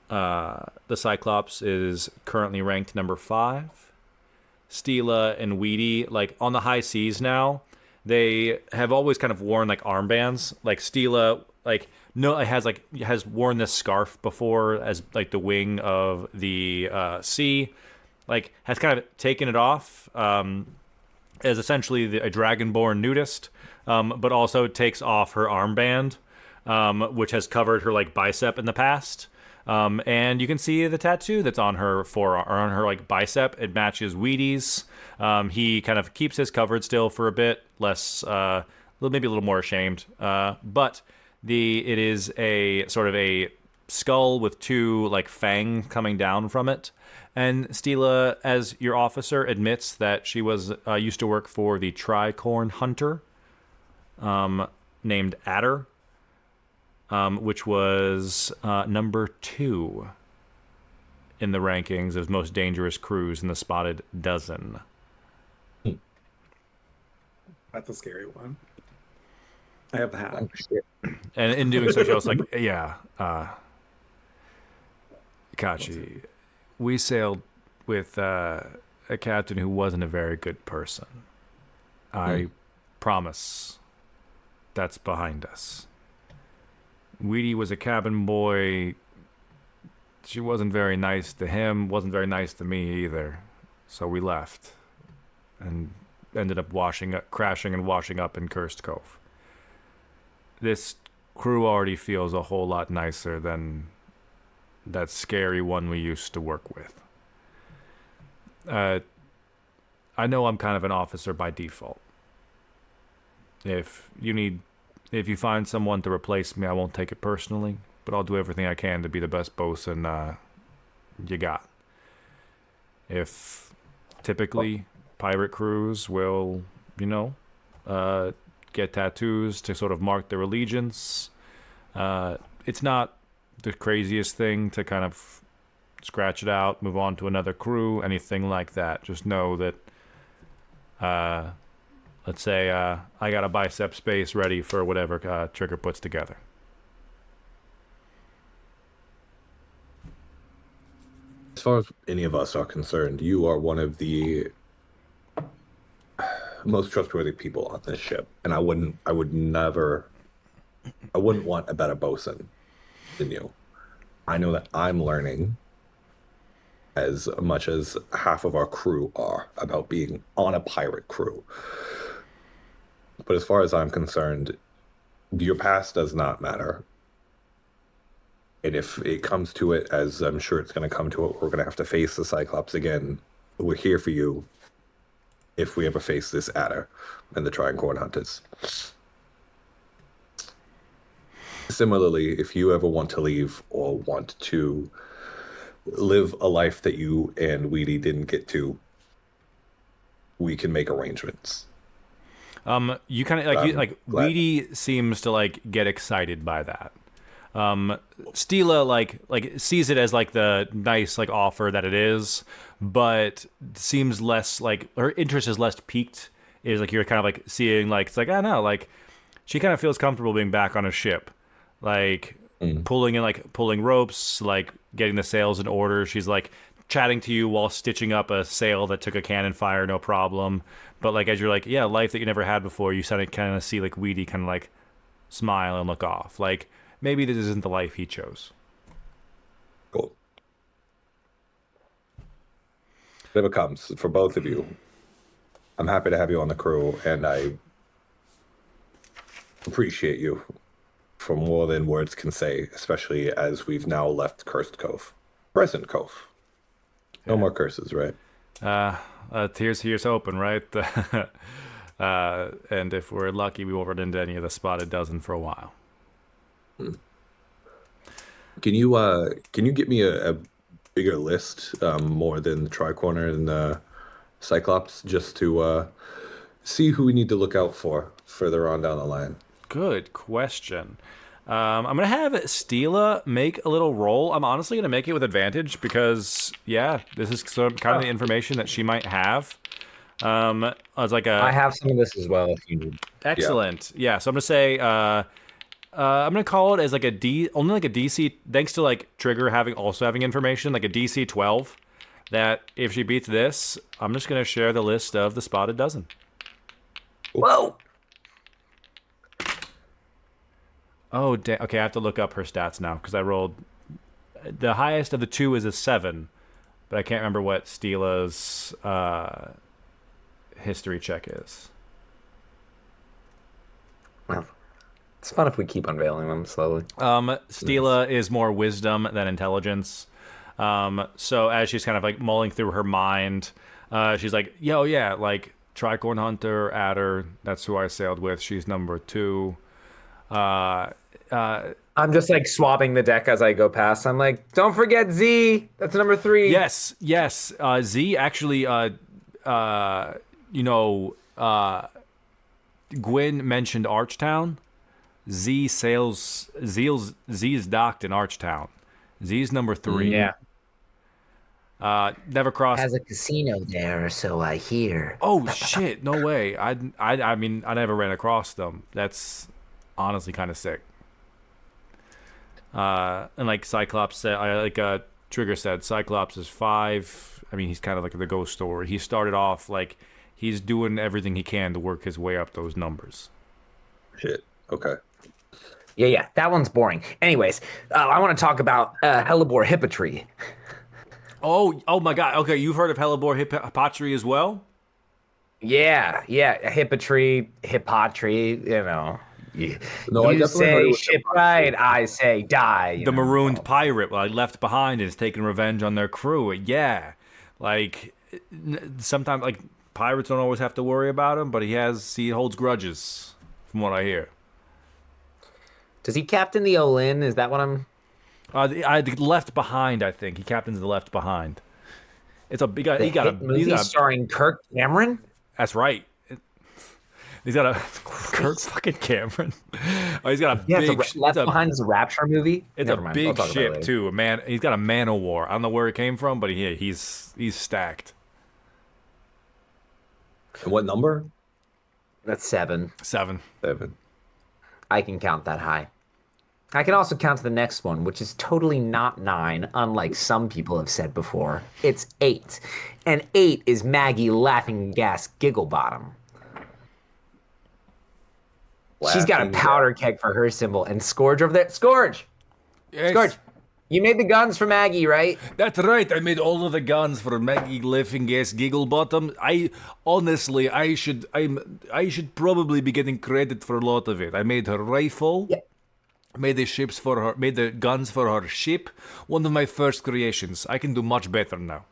The Cyclops is currently ranked number 5. Stila and Weedy, like on the high seas now, they have always kind of worn like armbands. Like Stila, like no, it has worn this scarf before as like the wing of the sea. Like has kind of taken it off as essentially a dragonborn nudist, but also takes off her armband, which has covered her like bicep in the past. And you can see the tattoo that's on her forearm, or on her like bicep. It matches Weedy's. He kind of keeps his covered still for a bit, less, maybe a little more ashamed. But it is a sort of a skull with 2 like fang coming down from it. And Stila, as your officer, admits that she was used to work for the tricorn hunter, named Adder. Which was number 2 in the rankings of most dangerous crews in the Spotted Dozen. That's a scary one. I have the hat. And in doing so, she was like, yeah, Kachi, we sailed with a captain who wasn't a very good person. I promise that's behind us. Weedy was a cabin boy. She wasn't very nice to him, wasn't very nice to me either. So we left and ended up crashing and washing up in Cursed Cove. This crew already feels a whole lot nicer than that scary one we used to work with. I know I'm kind of an officer by default. If you find someone to replace me, I won't take it personally, but I'll do everything I can to be the best bosun you got. If typically pirate crews will, get tattoos to sort of mark their allegiance, it's not the craziest thing to kind of scratch it out, move on to another crew, anything like that. Just know that let's say I got a bicep space ready for whatever Trigger puts together. As far as any of us are concerned, you are one of the most trustworthy people on this ship, and I wouldn't want a better bosun than you. I know that I'm learning as much as half of our crew are about being on a pirate crew. But as far as I'm concerned, your past does not matter. And if it comes to it, as I'm sure it's going to come to it, we're going to have to face the Cyclops again. We're here for you if we ever face this Adder and the Tricorn Hunters. Similarly, if you ever want to leave or want to live a life that you and Weedy didn't get to, we can make arrangements. You kind of Weedy seems to like get excited by that. Stila like sees it as like the nice like offer that it is, but seems less like her interest is less piqued. Is like you're kind of like seeing like it's like I don't know, like she kind of feels comfortable being back on a ship, like pulling ropes, like getting the sails in order. She's like chatting to you while stitching up a sail that took a cannon fire, no problem. But like as you're like, yeah, life that you never had before, you kind of see like Weedy kind of like smile and look off. Like maybe this isn't the life he chose. Cool. Whatever comes for both of you, I'm happy to have you on the crew, and I appreciate you for more than words can say, especially as we've now left Cursed Cove. Present Cove. No more curses, right? Here's hoping, right? And if we're lucky, we won't run into any of the Spotted Dozen for a while. Can you get me a bigger list, more than the Tricorner and the Cyclops, just to see who we need to look out for further on down the line? Good question. I'm gonna have Stila make a little roll. I'm honestly gonna make it with advantage because, yeah, this is kind of the information that she might have. It's like I have some of this as well if you need. excellent. Yeah, so I'm gonna say, I'm gonna call it as like only like a DC, thanks to like Trigger also having information, like a DC 12. That if she beats this, I'm just gonna share the list of the spotted dozen. Whoa! Oh, okay. I have to look up her stats now because I rolled. The highest of the two is a 7, but I can't remember what Stila's history check is. Well, it's fun if we keep unveiling them slowly. Stila is more wisdom than intelligence. So as she's kind of like mulling through her mind, she's like, "Yo, yeah, like Tricorn Hunter, Adder. That's who I sailed with. She's number 2." I'm just like swapping the deck as I go past. I'm like, don't forget Z. That's number 3. Yes. Z actually, Gwyn mentioned Archtown. Z is docked in Archtown. Z's number 3. Yeah. Never crossed. Has a casino there, so I hear. Oh shit! No way. I mean, I never ran across them. That's honestly kind of sick. And like Cyclops said, Trigger said, Cyclops is 5. I mean, he's kind of like the ghost story. He started off like he's doing everything he can to work his way up those numbers. Shit. Okay. Yeah. That one's boring. Anyways, I want to talk about Hellebore Hippotry. Oh my God. Okay, you've heard of Hellebore Hippotry as well? Yeah. Hippotry, Hippotry, you know. No, I you definitely heard it say was shipwright, I say die. The marooned pirate, left behind, is taking revenge on their crew. Yeah, like sometimes like pirates don't always have to worry about him, but he holds grudges, from what I hear. Does he captain the Olin? Is that what I'm? The Left Behind, I think he captains the Left Behind. It's a big. He got a movie starring Kirk Cameron. That's right. He's got a Kirk fucking Cameron. Oh, he's got a big. Left Behind is a Rapture movie. It's a big ship too. He's got a man of war. I don't know where it came from, but he's stacked. And what number? That's 7. 7. I can count that high. I can also count to the next one, which is totally not 9, unlike some people have said before. It's 8. And 8 is Maggie Laughing Gas Gigglebottom. She's got a powder keg for her symbol. And Scourge over there. Scourge! Yes. Scourge! You made the guns for Maggie, right? That's right. I made all of the guns for Maggie Laughing Gas Gigglebottom. I should probably be getting credit for a lot of it. I made her rifle. Yeah. Made the guns for her ship. One of my first creations. I can do much better now.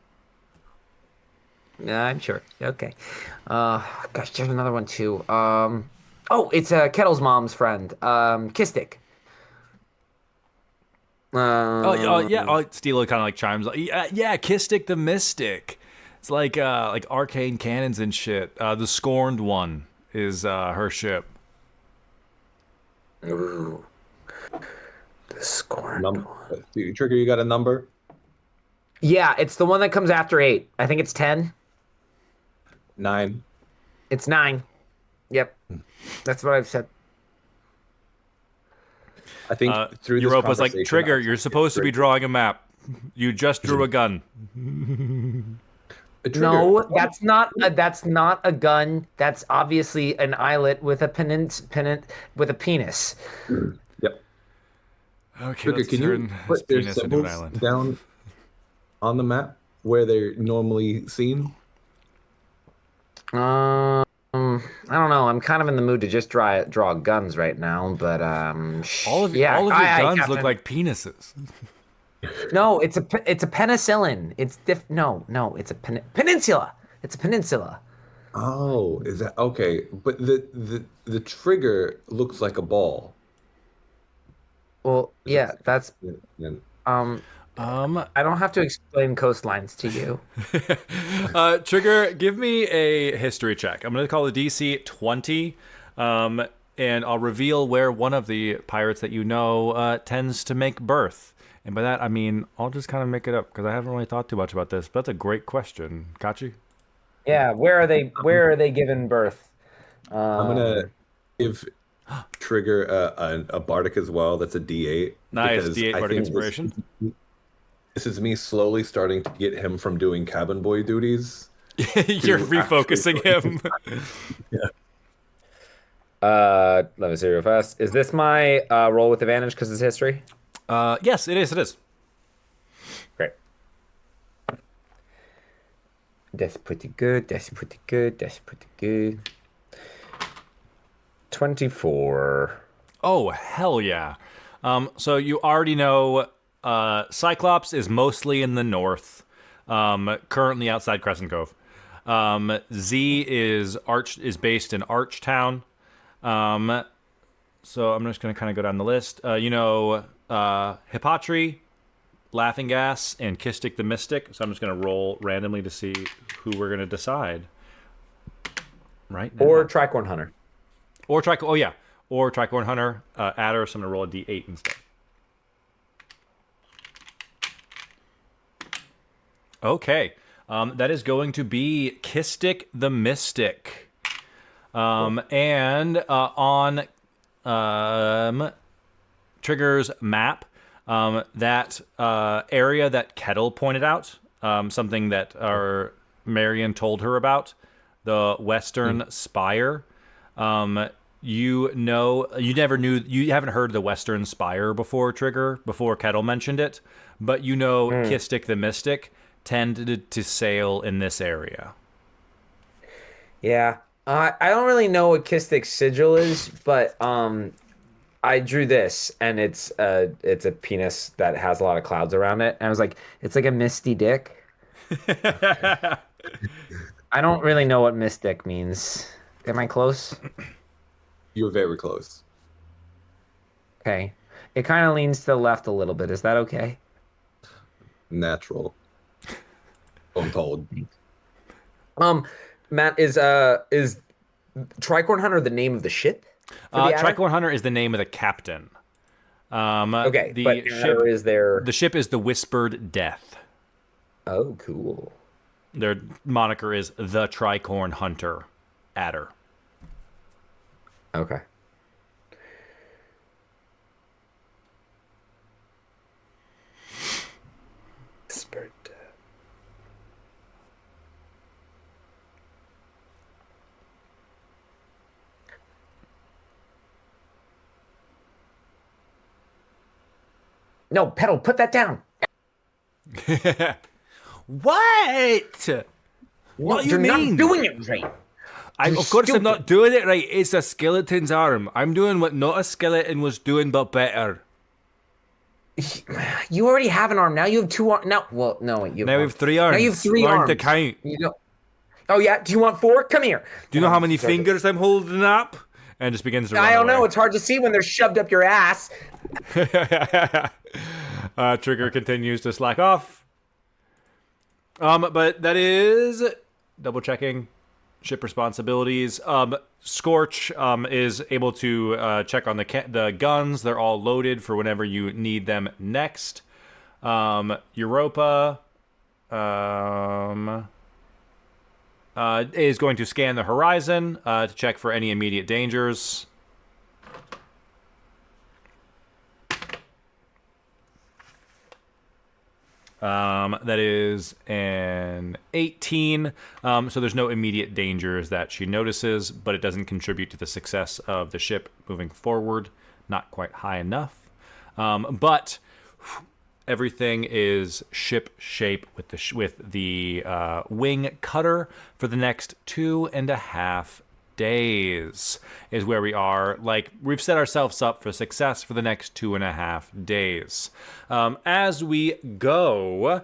Yeah, I'm sure. Okay. Gosh, there's another one too. It's Kettle's mom's friend, Kistic. Stila kind of like chimes. Yeah, Kistic the Mystic. It's like arcane cannons and shit. The Scorned one is her ship. Ooh. The Scorned one. Trigger, you got a number? Yeah, it's the one that comes after 8. I think it's 10. 9. It's 9. Yep. That's what I've said. I think through this Europa's like, conversation, Trigger, you're supposed to be drawing a map. You just drew a gun. No, that's not a gun. That's obviously an eyelet with a penis. Yep. Okay, Trigger, let's can you turn his put their penis into an symbols island. down on the map where they're normally seen? I don't know. I'm kind of in the mood to just draw guns right now, but all of your guns look like penises. No, it's a penicillin. It's it's a peninsula. It's a peninsula. Oh, is that okay? But the trigger looks like a ball. Well, yeah, that's Yeah. I don't have to explain coastlines to you. Trigger, give me a history check. I'm going to call the DC 20. and I'll reveal where one of the pirates that you know tends to make birth. And by that, I mean, I'll just kind of make it up because I haven't really thought too much about this. But that's a great question. Kachi? Yeah, where are they giving birth? I'm gonna give Trigger a bardic as well. That's a D8. Nice, because D8 I bardic think inspiration. This is me slowly starting to get him from doing cabin boy duties. You're refocusing him. Let me see real fast. Is this my roll with advantage because it's history? Yes, it is. It is. Great. That's pretty good. That's pretty good. That's pretty good. 24. Oh, hell yeah. So you already know Cyclops is mostly in the north, currently outside Crescent Cove. Z is based in Archtown. So I'm just going to kind of go down the list. Hippotri, Laughing Gas, and Kistic the Mystic. So I'm just going to roll randomly to see who we're going to decide. Right now. Or Tricorn Hunter. Or Tricorn Hunter, Adder, so I'm going to roll a D8 instead. Okay. That is going to be Kistic the Mystic. And on Trigger's map, that area that Kettle pointed out, something that Marion told her about, the Western Spire. You haven't heard the Western Spire before, Trigger, before Kettle mentioned it, but you know Kistic the Mystic tended to sail in this area. Yeah. I don't really know what Kistic Sigil is, but I drew this, and it's a penis that has a lot of clouds around it, and I was like, it's like a misty dick. I don't really know what mystic means. Am I close? You're very close. Okay. It kind of leans to the left a little bit. Is that okay? Natural. I'm told. Matt, is Tricorn Hunter the name of the ship? Tricorn Hunter is the name of the captain. Okay, the but ship is there... The ship is the Whispered Death. Oh, cool. Their moniker is the Tricorn Hunter, Adder. Okay. Whispered Death. No, Petal, put that down. What? What do you mean? Not doing it right. Of course I'm not doing it right. It's a skeleton's arm. I'm doing what not a skeleton was doing, but better. You already have an arm. Now you have two arms. Now we have 3 arms. Now you have 3 Learn arms. to count. Oh, yeah? Do you want 4? Come here. Do you know how many fingers I'm holding up? And just begins to run I don't know. away. It's hard to see when they're shoved up your ass. Trigger continues to slack off. But that is double checking ship responsibilities. Scorch is able to check on the guns. They're all loaded for whenever you need them next. Europa is going to scan the horizon to check for any immediate dangers. That is an 18. So there's no immediate dangers that she notices, but it doesn't contribute to the success of the ship moving forward. Not quite high enough. But everything is ship shape with the wing cutter for the next 2.5 days is where we are. Like, we've set ourselves up for success for the next 2.5 days. As we go,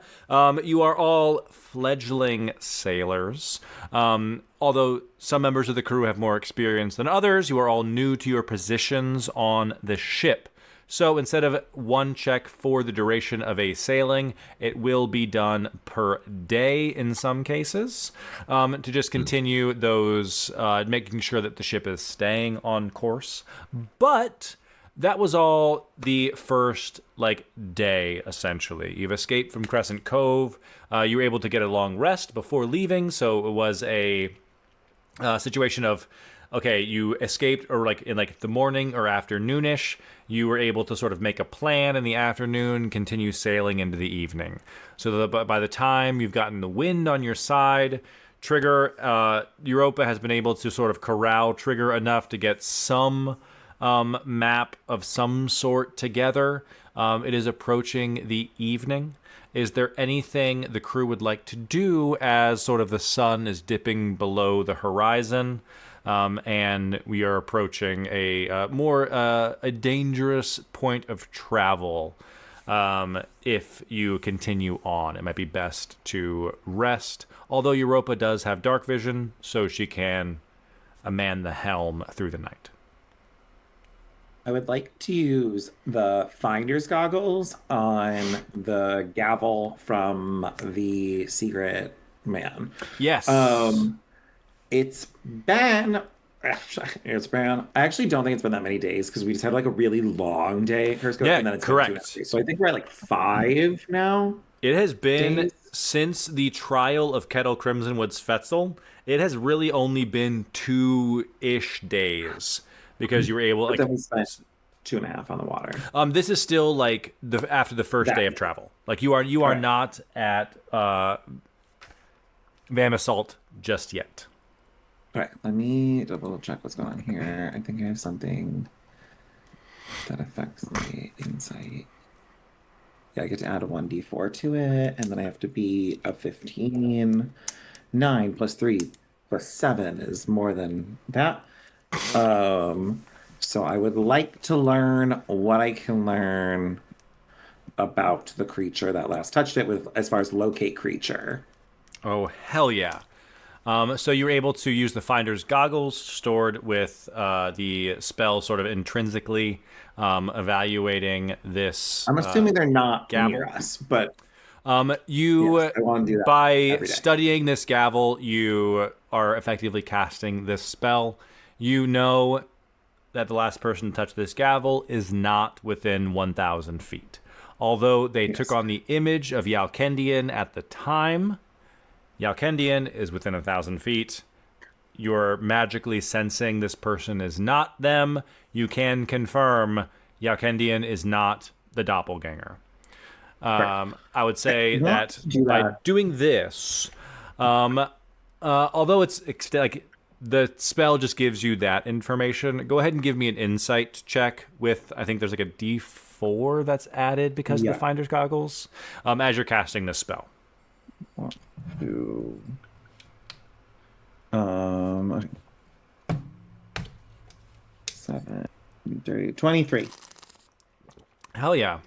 you are all fledgling sailors. Although some members of the crew have more experience than others, you are all new to your positions on the ship. So instead of one check for the duration of a sailing, it will be done per day in some cases, to just continue those, making sure that the ship is staying on course. But that was all the first, day, essentially. You've escaped from Crescent Cove. You were able to get a long rest before leaving, so it was a situation of, okay, you escaped, or in the morning or afternoonish, you were able to sort of make a plan in the afternoon, continue sailing into the evening. So by the time you've gotten the wind on your side, Trigger, Europa has been able to sort of corral Trigger enough to get some map of some sort together. It is approaching the evening. Is there anything the crew would like to do as sort of the sun is dipping below the horizon, and we are approaching a more a dangerous point of travel? If you continue on, it might be best to rest. Although Europa does have dark vision, so she can man the helm through the night. I would like to use the finder's goggles on the gavel from the secret man. Yes. It's been. I actually don't think it's been that many days because we just had a really long day at Cursed Cove, Yeah, and then it's correct. been 2.5 days. So I think we're at 5 now. It has been, days. since the trial of Kettle Crimsonwood's Fetzel, it has really only been 2-ish days. Because you were able, But then we spent 2.5 on the water. This is still after the first day of travel. You are Right. not at Vamisalt just yet. All right, let me double check what's going on here. I think I have something that affects the insight. Yeah, I get to add a 1d4 to it, and then I have to be a 15. 9 plus 3 plus 7 is more than that. So I would like to learn what I can learn about the creature that last touched it, with as far as locate creature. Oh, hell yeah. So you were able to use the Finder's goggles stored with the spell sort of intrinsically evaluating this. I'm assuming they're not gavel. near us, but You, yes, I want to do that by every day. studying this gavel, you are effectively casting this spell. You know that the last person to touch this gavel is not within 1,000 feet. Although they took on the image of Yalkendian at the time, Yalkendian is within 1,000 feet. You're magically sensing this person is not them. You can confirm Yalkendian is not the doppelganger. I would say that by doing this, although it's the spell just gives you that information, go ahead and give me an insight check with, I think there's a D4 that's added because of the Finder's goggles, as you're casting this spell. 1, 2. Okay. 7, 3, 23. Hell yeah.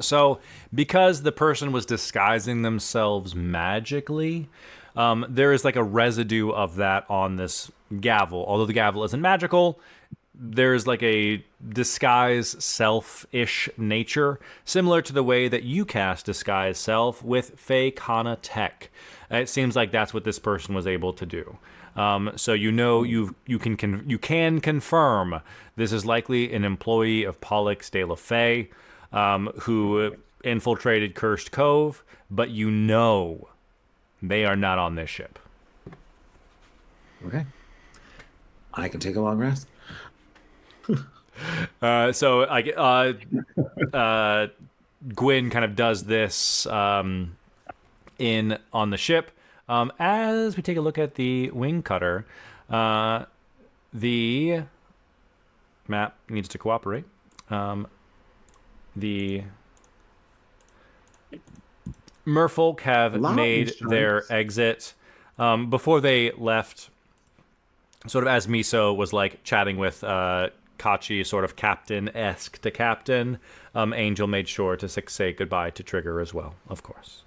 So because the person was disguising themselves magically, there is a residue of that on this gavel. Although the gavel isn't magical, there's a disguise self-ish nature, similar to the way that you cast disguise self with Fey Kana Tech. It seems like that's what this person was able to do. So you can confirm this is likely an employee of Pollux de la Fey, who infiltrated Cursed Cove, but they are not on this ship. Okay. I can take a long rest. Gwyn kind of does this on the ship. As we take a look at the wing cutter, the map needs to cooperate. The merfolk have made their exit. Before they left, sort of as Miso was chatting with Kachi, sort of captain-esque to captain, Angel made sure to say goodbye to Trigger as well, of course.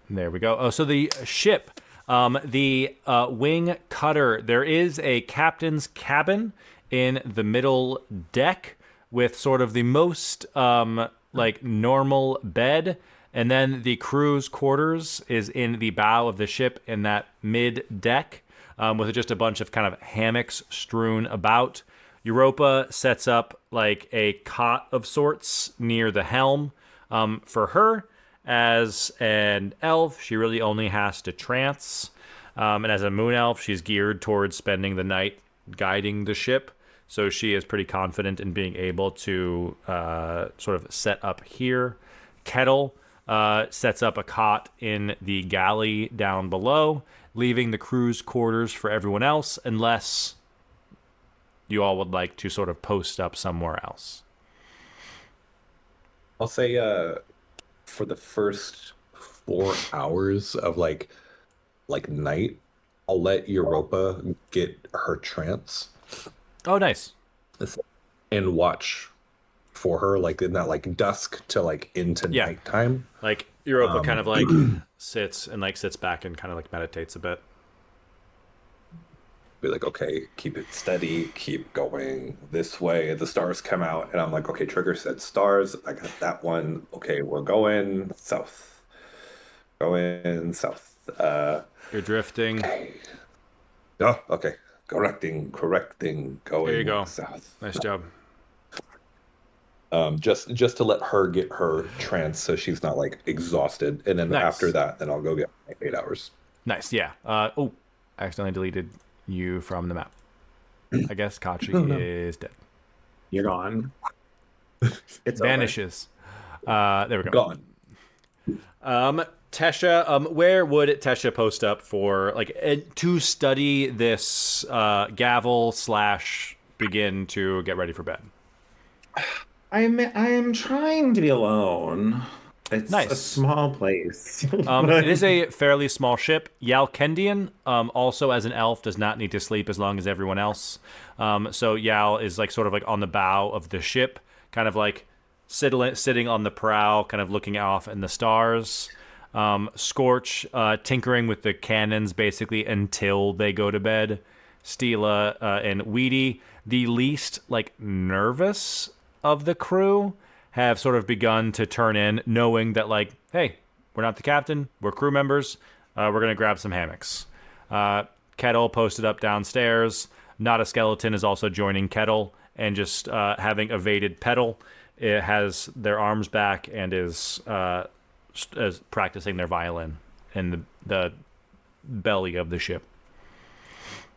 There we go. Oh, so the ship The wing cutter. There is a captain's cabin in the middle deck with sort of the most normal bed, and then the crew's quarters is in the bow of the ship in that mid deck, with just a bunch of kind of hammocks strewn about. Europa sets up like a cot of sorts near the helm. For her, as an elf, she really only has to trance. And as a moon elf, she's geared towards spending the night guiding the ship. So she is pretty confident in being able to sort of set up here. Kettle sets up a cot in the galley down below, leaving the crew's quarters for everyone else, unless you all would like to sort of post up somewhere else. I'll say for the first 4 hours of like night, I'll let Europa get her trance. Oh, nice. And watch for her, like in that like dusk to like into nighttime. Like Europa kind of like sits back and kind of like meditates a bit. Be like, okay, keep it steady, keep going this way. The stars come out, and I'm like, okay, Trigger said stars. I got that one. Okay, we're going south. Going south. You're drifting. Okay. Oh, okay. Correcting, going there you go. south. Nice job. Just to let her get her trance so she's not like exhausted, and then after that, then I'll go get my 8 hours. Nice, yeah. I accidentally deleted you from the map. I guess Kachi is dead. You're gone. It's vanishes. There we go. Gone. Tesha, where would Tesha post up for to study this gavel / begin to get ready for bed? I am trying to be alone. It's nice. A small place. It is a fairly small ship. Yalkendian, also as an elf, does not need to sleep as long as everyone else. So Yal is like sort of like on the bow of the ship, kind of like sitting on the prow, kind of looking off in the stars. Scorch tinkering with the cannons basically until they go to bed. Stila and Weedy, the least like nervous of the crew, have sort of begun to turn in, knowing that like, hey, we're not the captain, we're crew members. We're gonna grab some hammocks. Kettle posted up downstairs. Not a Skeleton is also joining Kettle and just having evaded Petal. It has their arms back and is practicing their violin in the belly of the ship.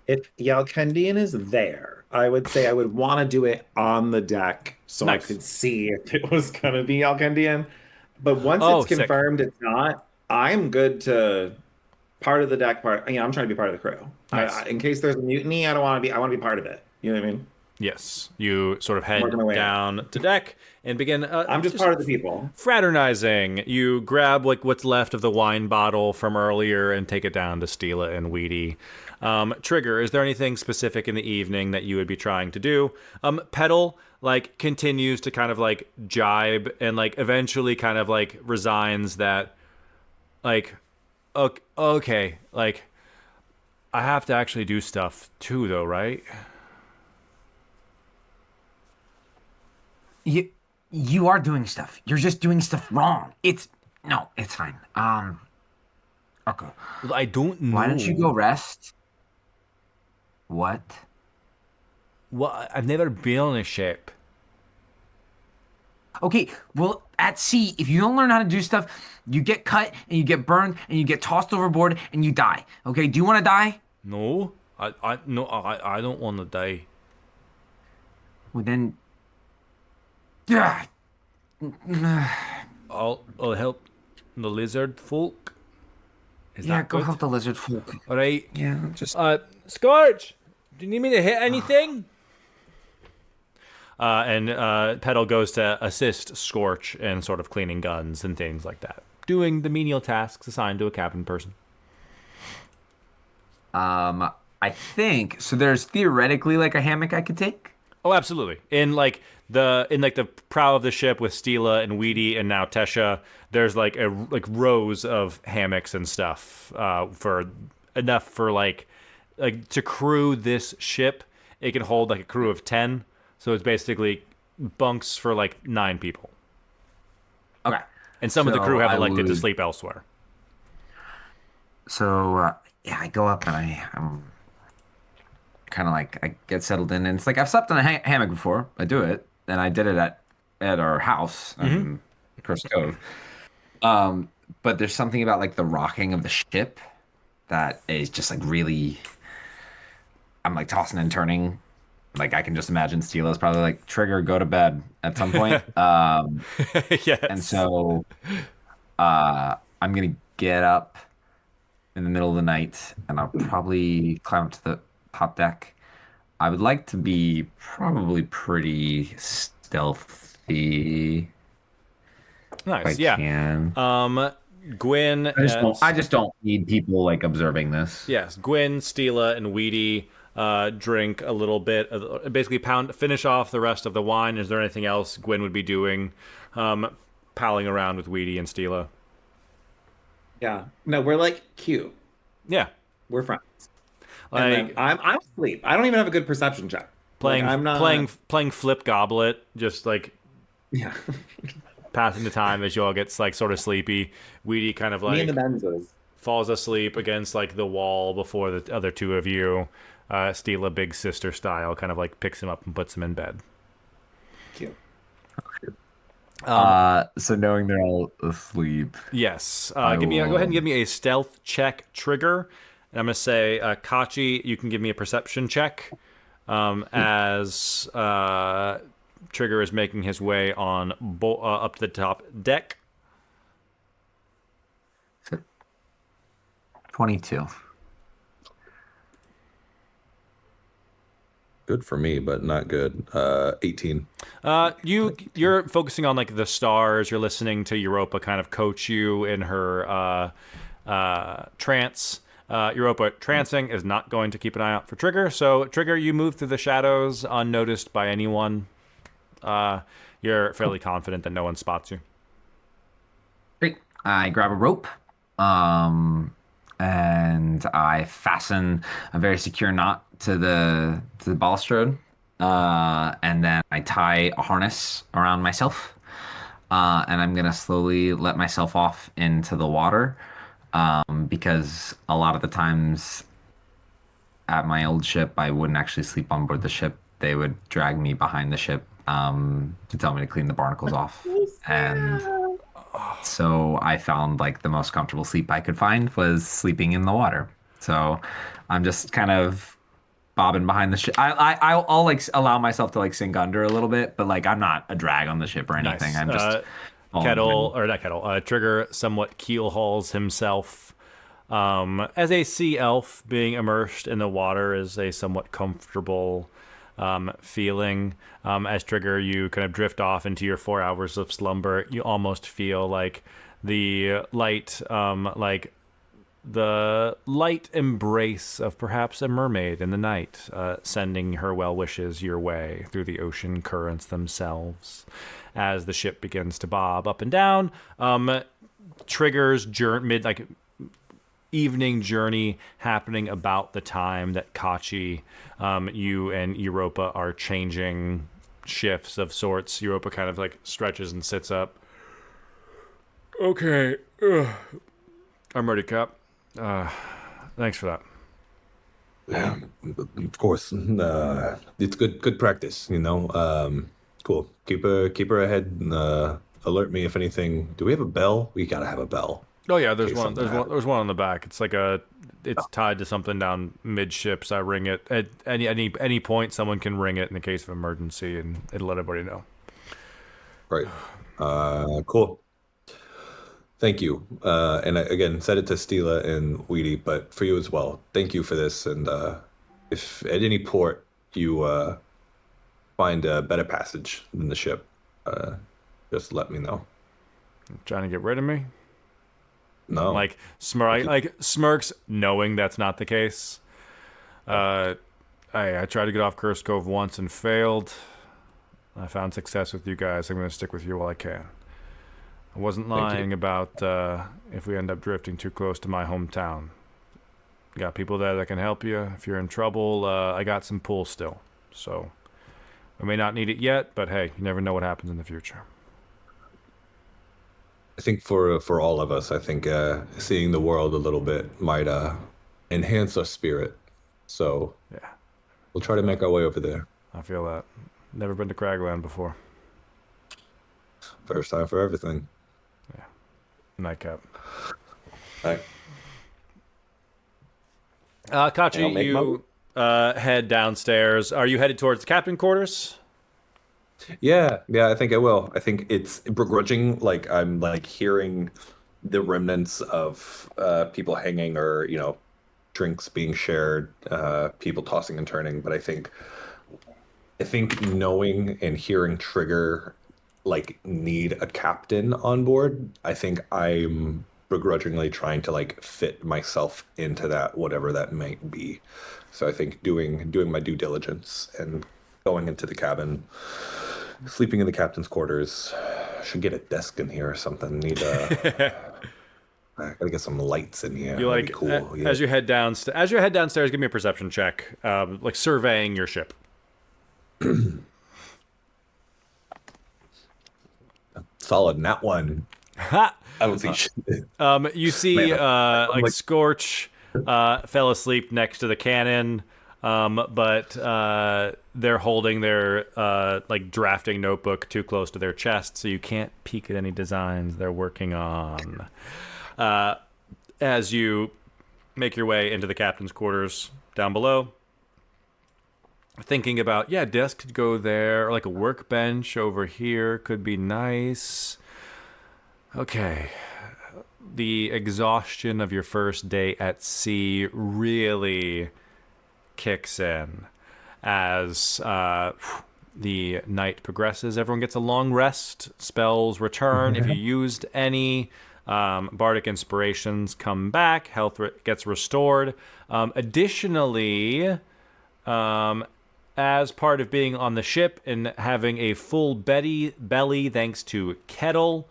If Yalkendian is there, I would say I would want to do it on the deck so I could see if it was going to be Yalkendian. But once it's confirmed it's not, I'm good to part of the deck part. I'm trying to be part of the crew. Nice. In case there's a mutiny, I want to be part of it. You know what I mean? Yes. You sort of head down to deck and begin... I'm just part of the people. Fraternizing. You grab like what's left of the wine bottle from earlier and take it down to Stila and Weedy. Trigger, is there anything specific in the evening that you would be trying to do? Petal like continues to kind of like jibe and like eventually kind of like resigns that like, okay, like I have to actually do stuff too though, right? You are doing stuff. You're just doing stuff wrong. It's fine. Okay. I don't know. Why don't you go rest? What? Well, I've never been on a ship. Okay, well, at sea, if you don't learn how to do stuff, you get cut and you get burned and you get tossed overboard and you die. Okay, do you want to die? No, I don't want to die. Well, then... I'll help the lizard folk. Go help the lizard folk. All right. Yeah, just... Scorch, do you need me to hit anything? And Petal goes to assist Scorch in sort of cleaning guns and things like that, doing the menial tasks assigned to a cabin person. I think so. There's theoretically like a hammock I could take. Oh, absolutely. In the prow of the ship with Stila and Weedy and now Tesha, there's like rows of hammocks and stuff for enough for like to crew this ship. It can hold like a crew of 10, so it's basically bunks for like 9 people. Okay. And some of the crew have I elected to would- sleep elsewhere. So yeah, I go up and I'm kind of like I get settled in, and it's like I've slept in a hammock before. I do it, and I did it at our house in Cursed Cove. But there's something about like the rocking of the ship that is just like really. I'm like tossing and turning. Like I can just imagine Steela's probably like Trigger, go to bed at some point. Yes. And so I'm gonna get up in the middle of the night, and I'll probably climb up to the top deck. I would like to be probably pretty stealthy Nice. if I Yeah. can. Gwyn. I just don't need people like observing this. Yes, Gwyn, Steela, and Weedy drink a little bit. Basically, finish off the rest of the wine. Is there anything else Gwyn would be doing? Palling around with Weedy and Steela. Yeah. No, we're like cute. Yeah, We're friends. like And then I'm asleep. I don't even have a good perception check. playing Like, I'm not playing flip goblet, just like Yeah. passing the time as you all get like sort of sleepy. Weedy kind of Me like and the Benzos. falls asleep against like the wall before the other two of you. Steela, big sister style, kind of like picks him up and puts him in bed. Cute. So knowing they're all asleep. Yes. I Go ahead will- and give me a stealth check trigger. And I'm going to say, Kachi, you can give me a perception check as Trigger is making his way on up to the top deck. 22. Good for me, but not good. 18. You're focusing on like the stars. You're listening to Europa kind of coach you in her trance. Europa trancing is not going to keep an eye out for Trigger. So Trigger, you move through the shadows unnoticed by anyone. You're fairly confident that no one spots you. Great. I grab a rope, and I fasten a very secure knot to the balustrade, and then I tie a harness around myself, and I'm gonna slowly let myself off into the water, because a lot of the times at my old ship, I wouldn't actually sleep on board the ship. They would drag me behind the ship to tell me to clean the barnacles off, and so I found like the most comfortable sleep I could find was sleeping in the water. So I'm just kind of bobbing behind the ship. I'll like allow myself to like sink under a little bit, but like I'm not a drag on the ship or anything. Nice. I'm just Trigger somewhat keel hauls himself. As a sea elf, being immersed in the water is a somewhat comfortable feeling. As Trigger, you kind of drift off into your 4 hours of slumber. You almost feel like the light embrace of perhaps a mermaid in the night, sending her well wishes your way through the ocean currents themselves. As the ship begins to bob up and down, Trigger's evening journey happening about the time that Kachi, you and Europa are changing shifts of sorts. Europa kind of like stretches and sits up. Okay. I'm ready, Cap. Thanks for that. Yeah, of course. It's good practice, you know. Cool. Keep her ahead and alert me if anything. Do we have a bell? We gotta have a bell. Oh yeah, there's case one. something There's one on the back. It's like it's tied to something down midships. I ring it at any point. Someone can ring it in the case of emergency, and it'll let everybody know. Right. Cool. Thank you. And again, said it to Steela and Weedy, but for you as well. Thank you for this. And if at any port you find a better passage than the ship, just let me know. Trying to get rid of me? No. Like smirks, knowing that's not the case. I tried to get off Cursed Cove once and failed. I found success with you guys. I'm going to stick with you while I can. I wasn't lying about if we end up drifting too close to my hometown. Got people there that can help you if you're in trouble. I got some pull still, so we may not need it yet, but hey, you never know what happens in the future. I think for all of us, I think seeing the world a little bit might enhance our spirit. So Yeah, we'll try to make our way over there. I feel that. Never been to Cragland before. First time for everything. Nightcap. All right. Kachi, I'll make you head downstairs. Are you headed towards the captain quarters? Yeah, I think I will. I think it's begrudging. Like I'm like hearing the remnants of people hanging or drinks being shared, people tossing and turning. But I think knowing and hearing Trigger like need a captain on board. I think I'm begrudgingly trying to like fit myself into that, whatever that might be. So I think doing my due diligence and going into the cabin, sleeping in the captain's quarters. Should get a desk in here or something. I gotta get some lights in here. You That'd like be cool. Yeah. as you head downstairs. Give me a perception check, like surveying your ship. Solid nat one. Ha! I don't see shit. You see, Man, like like- Scorch fell asleep next to the cannon, but they're holding their like drafting notebook too close to their chest, so you can't peek at any designs they're working on. As you make your way into the captain's quarters down below, thinking about, desk could go there, or like a workbench over here could be nice. Okay. The exhaustion of your first day at sea really kicks in as the night progresses. Everyone gets a long rest. Spells return if you used any. Bardic inspirations come back. Health gets restored. Additionally, as part of being on the ship and having a full belly thanks to Kettle,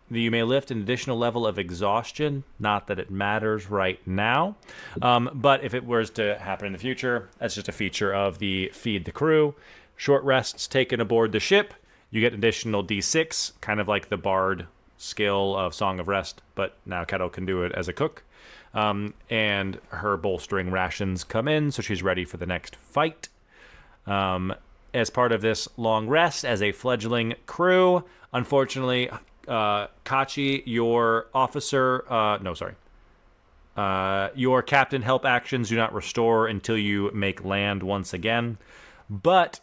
you may lift an additional level of exhaustion. Not that it matters right now, but if it was to happen in the future, that's just a feature of the Feed the Crew. Short rests taken aboard the ship. You get an additional D6, kind of like the Bard skill of Song of Rest, but now Kettle can do it as a cook. And her bolstering rations come in, so she's ready for the next fight. As part of this long rest, as a fledgling crew, unfortunately, Kachi, your officer, your captain help actions do not restore until you make land once again. But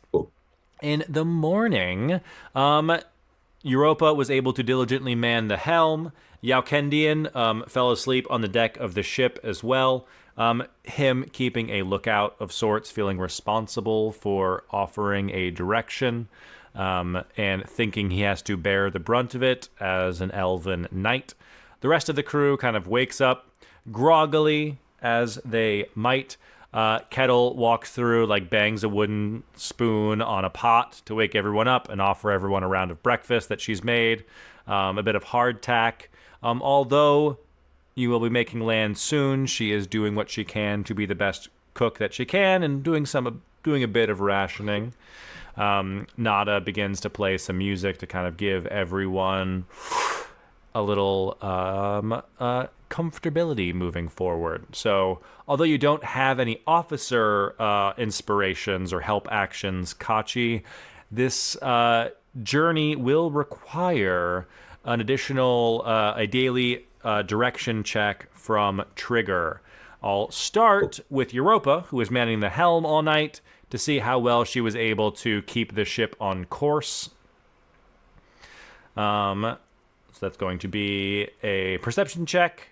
in the morning, Europa was able to diligently man the helm. Yaukendian fell asleep on the deck of the ship as well. Him keeping a lookout of sorts, feeling responsible for offering a direction, and thinking he has to bear the brunt of it as an elven knight. The rest of the crew kind of wakes up groggily, as they might. Kettle walks through, like bangs a wooden spoon on a pot to wake everyone up and offer everyone a round of breakfast that she's made. A bit of hardtack. Although you will be making land soon, she is doing what she can to be the best cook that she can and doing a bit of rationing. Nada begins to play some music to kind of give everyone a little comfortability moving forward. So, although you don't have any officer inspirations or help actions, Kachi, this journey will require an additional, a daily direction check from Trigger. I'll start with Europa, who is manning the helm all night, to see how well she was able to keep the ship on course. So that's going to be a perception check.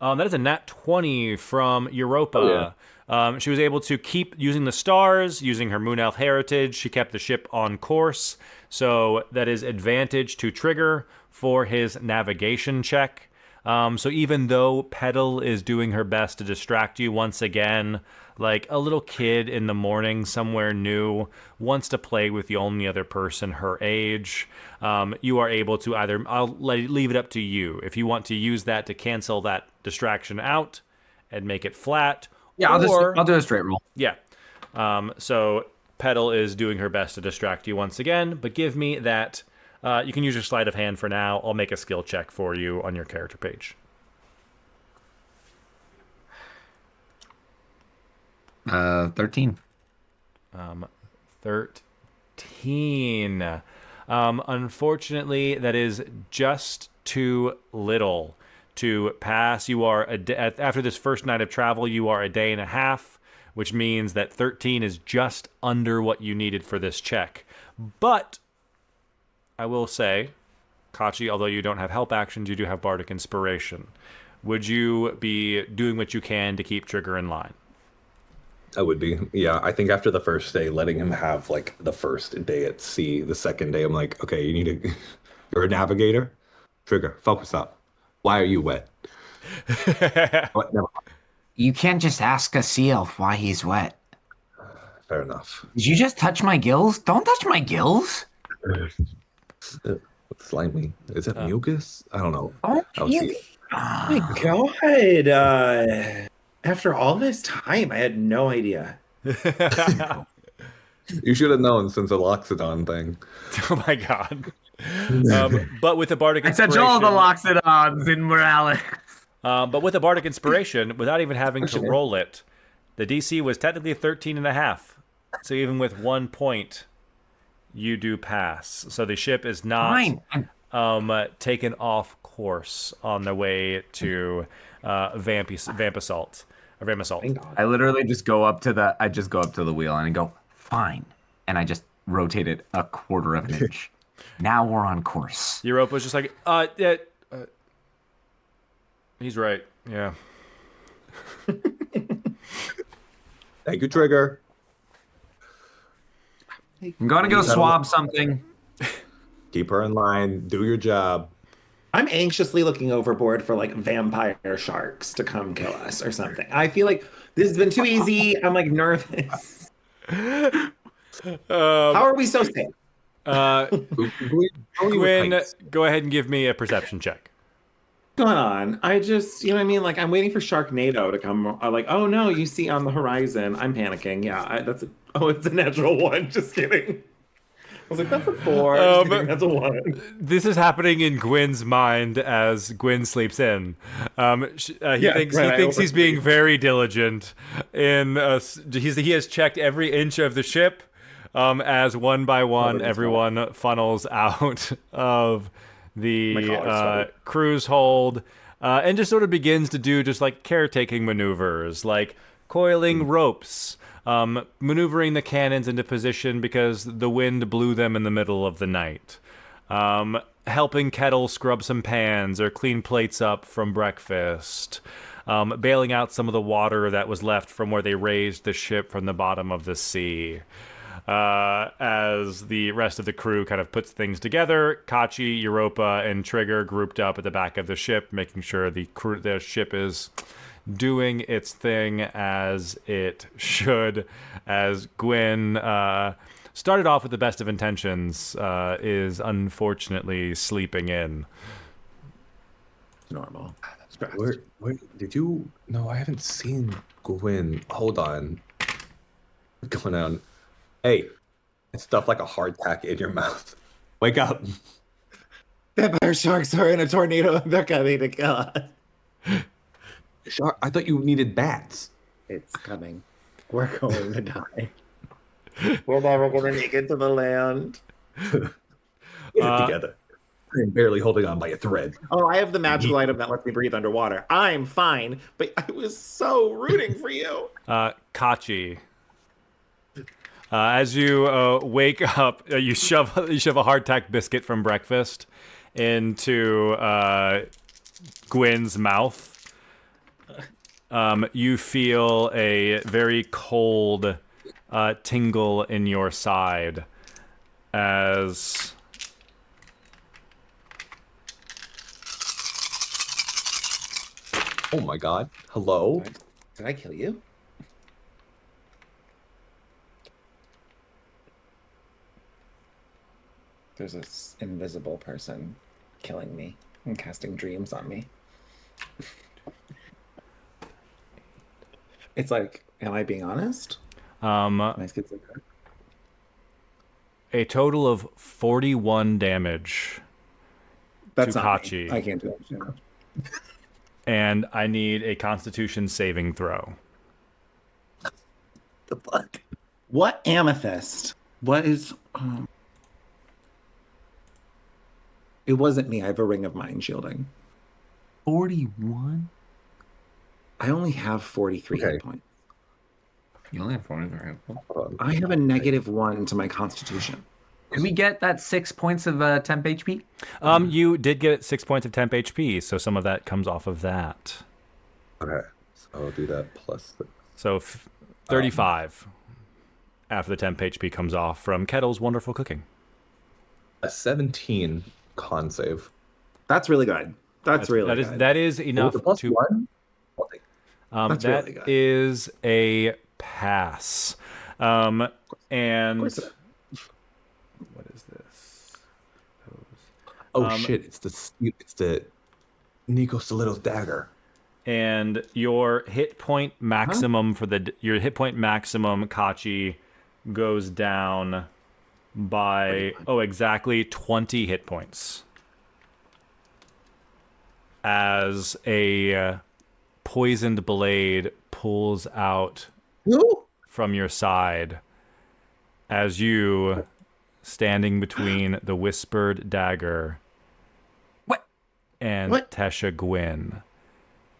That is a nat 20 from Europa. Oh, yeah. She was able to keep using the stars, using her Moon Elf heritage. She kept the ship on course. So that is advantage to Trigger for his navigation check. So even though Petal is doing her best to distract you once again, like a little kid in the morning somewhere new wants to play with the only other person her age, you are able to either, leave it up to you. If you want to use that to cancel that distraction out and make it flat. Yeah, I'll do a straight roll. Yeah. So Petal is doing her best to distract you once again, but give me that. You can use your sleight of hand for now. I'll make a skill check for you on your character page. 13. 13. Unfortunately, that is just too little to pass. You are after this first night of travel, you are a day and a half, which means that 13 is just under what you needed for this check. But I will say, Kachi, although you don't have help actions, you do have bardic inspiration. Would you be doing what you can to keep Trigger in line? I would be. Yeah, I think after the first day, letting him have like the first day at sea, the second day, I'm like, okay, you need to. You're a navigator. Trigger, focus up. Why are you wet? What? Never mind. You can't just ask a sea elf why he's wet. Fair enough. Did you just touch my gills? Don't touch my gills. Slimy. Is it mucus? I don't know. Oh, I'll see it. Oh my God. After all this time, I had no idea. You should have known since the Loxodon thing. Oh my God. But with the bardic I inspiration, touch all the Loxodons in Morales. but with the bardic inspiration, without even having to roll it, the DC was technically 13 and a half. So even with 1 point, you do pass. So the ship is not taken off course on the way to Vamp Assault. I literally just go up to the wheel and I go, fine. And I just rotate it a quarter of an inch. Now we're on course. Europa's just like, he's right. Yeah. Thank you, Trigger. I'm going to go swab something. Keep her in line. Do your job. I'm anxiously looking overboard for like vampire sharks to come kill us or something. I feel like this has been too easy. I'm like nervous. How are we so safe? Gwyn, go ahead and give me a perception check. What's going on? I just, you know what I mean? Like, I'm waiting for Sharknado to come. I'm like, oh no, you see on the horizon. I'm panicking. Yeah, it's a natural one. Just kidding. I was like, that's a 4. Just kidding, that's a 1. This is happening in Gwyn's mind as Gwyn sleeps in. He thinks he's being very diligent. He has checked every inch of the ship as one by one everyone funnels out of the cruise hold and just sort of begins to do just like caretaking maneuvers, like coiling ropes. Maneuvering the cannons into position because the wind blew them in the middle of the night. Helping Kettle scrub some pans or clean plates up from breakfast. Bailing out some of the water that was left from where they raised the ship from the bottom of the sea. As the rest of the crew kind of puts things together, Kachi, Europa, and Trigger grouped up at the back of the ship, making sure the ship is doing its thing as it should, as Gwyn started off with the best of intentions, is unfortunately sleeping in. Normal. Where did you? No, I haven't seen Gwyn. Hold on. What's going on? Hey, it's stuff like a hardtack in your mouth. Wake up. Vampire sharks are in a tornado. They're coming to kill us. Shark? I thought you needed bats. It's coming. We're going to die. We're never going to make it to the land. Get it together. I'm barely holding on by a thread. Oh, I have the magical item that lets me breathe underwater. I'm fine, but I was so rooting for you. Kachi. As you wake up, you shove a hardtack biscuit from breakfast into Gwyn's mouth. You feel a very cold tingle in your side as Oh my god. Hello? Did I kill you? There's this invisible person killing me and casting dreams on me. It's like, am I being honest? Am I schizophrenic? A total of 41 damage That's to not me. Kachi. I can't do that. And I need a Constitution saving throw. The fuck? What amethyst? What is... It wasn't me. I have a ring of mind shielding. 41? I only have 43 Okay. hit points. You only have 43. I have a -1 to my constitution. Did we get that 6 points of temp HP? You did get 6 points of temp HP, so some of that comes off of that. Okay. So I'll do that plus the... So 35 after the temp HP comes off from Kettle's wonderful cooking. A 17 con save. That's really good. That's really good. That is enough With the plus to... 1? I'll take it. That's that really good. is a pass. And Of course it is. what is this? Oh shit, it's the Nico Stilito's dagger. And your hit point maximum Kachi goes down by exactly 20 hit points as a poisoned blade pulls out Ooh. from your side as you standing between the whispered dagger What? and What? Tesha Gwyn.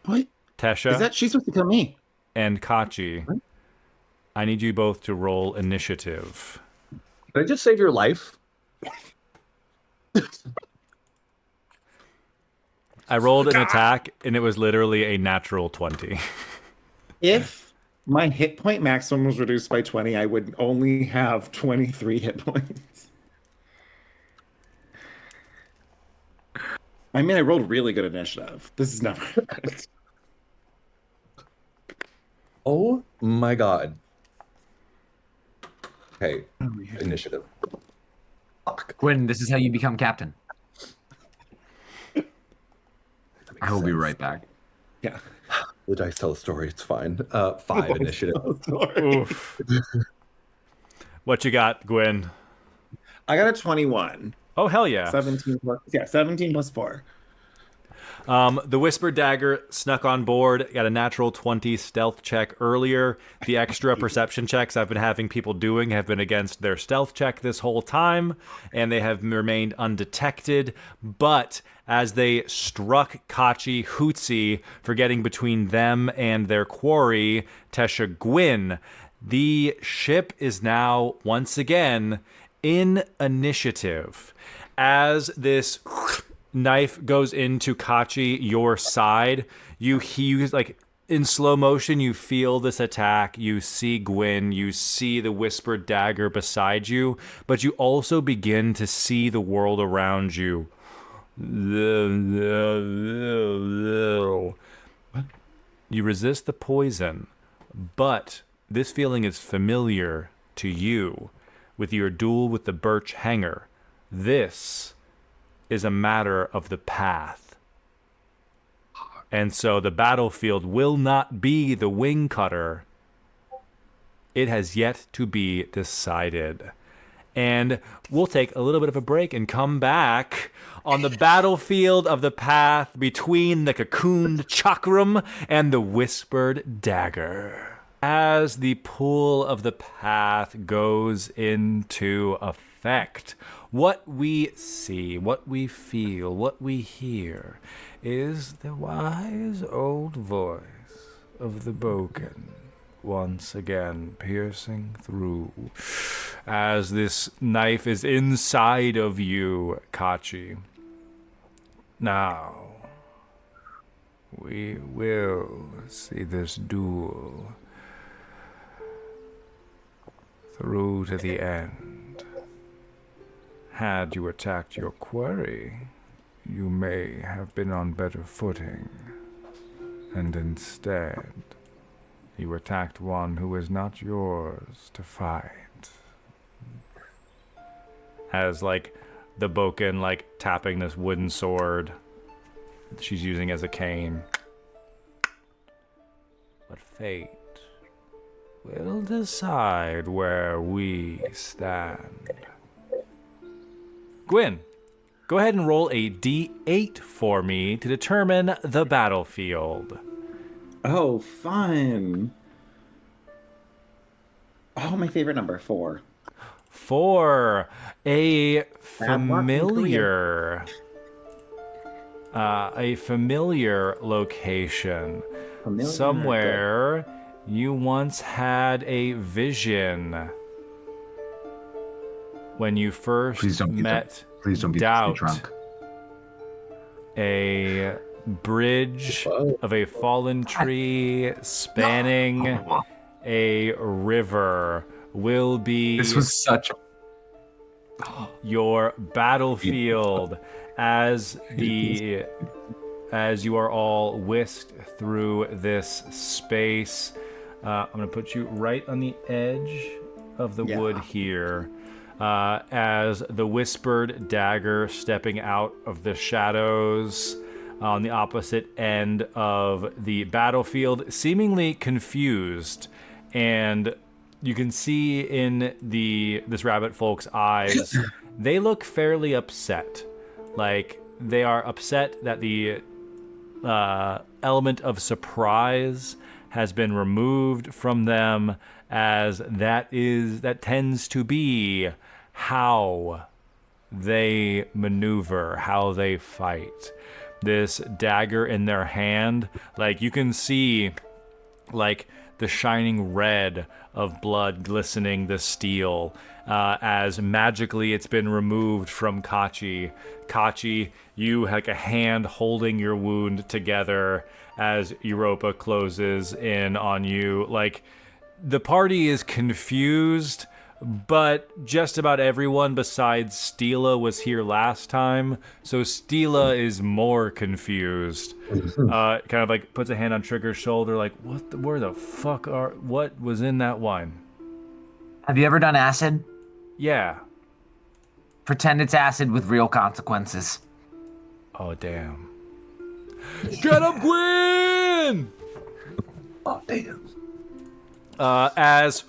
What? Tesha Is that she's supposed to kill me? and Kachi, I need you both to roll initiative. Did I just save your life? I rolled an attack, and it was literally a natural 20. If my hit point maximum was reduced by 20, I would only have 23 hit points. I mean, I rolled really good initiative. This is never happened. Oh my god. Okay, initiative. Fuck. Gwen, this is how you become captain. I will be right back. Yeah. The dice tell a story, it's fine. 5 initiative. Oof. What you got, Gwen? I got a 21. Oh, hell yeah. 17 plus 4. The Whispered Dagger snuck on board, got a natural 20 stealth check earlier. The extra perception checks I've been having people doing have been against their stealth check this whole time, and they have remained undetected. But as they struck Kachi Hootsie for getting between them and their quarry, Tesha Gwyn, the ship is now once again in initiative. As this knife goes into Kachi, your side, you like in slow motion, you feel this attack, you see Gwyn, you see the whispered dagger beside you, but you also begin to see the world around you. You resist the poison, but this feeling is familiar to you with your duel with the birch hanger. This is a matter of the path. And so the battlefield will not be the wing cutter. It has yet to be decided. And we'll take a little bit of a break and come back on the battlefield of the path between the cocooned chakram and the whispered dagger. As the pull of the path goes into effect, what we see, what we feel, what we hear is the wise old voice of the Boken once again piercing through as this knife is inside of you, Kachi. Now, we will see this duel through to the end. Had you attacked your quarry, you may have been on better footing. and instead you attacked one who is not yours to fight. As, like, the Boken, like, tapping this wooden sword she's using as a cane. But fate will decide where we stand. Gwyn, go ahead and roll a d8 for me to determine the battlefield. Oh, fun. Oh, my favorite number, 4. For a Familiar. familiar location. Familiar, Somewhere you once had a vision when you first Please don't met Please don't be Doubt. drunk. A bridge of a fallen tree spanning a river will be This was such. your battlefield as you are all whisked through this space. I'm gonna put you right on the edge of the wood here, as the whispered dagger stepping out of the shadows on the opposite end of the battlefield, seemingly confused, and you can see in this rabbit folk's eyes, they look fairly upset. Like, they are upset that the element of surprise has been removed from them, as that tends to be how they maneuver, how they fight. This dagger in their hand, like, you can see, like, the shining red of blood glistening the steel, as magically it's been removed from Kachi. Kachi, you have like a hand holding your wound together as Europa closes in on you. Like, the party is confused, but just about everyone besides Stila was here last time, so Stila is more confused. Kind of like puts a hand on Trigger's shoulder, like, where the fuck what was in that wine? Have you ever done acid? Yeah. Pretend it's acid with real consequences. Oh, damn. Get him, Gwyn! Oh, damn. As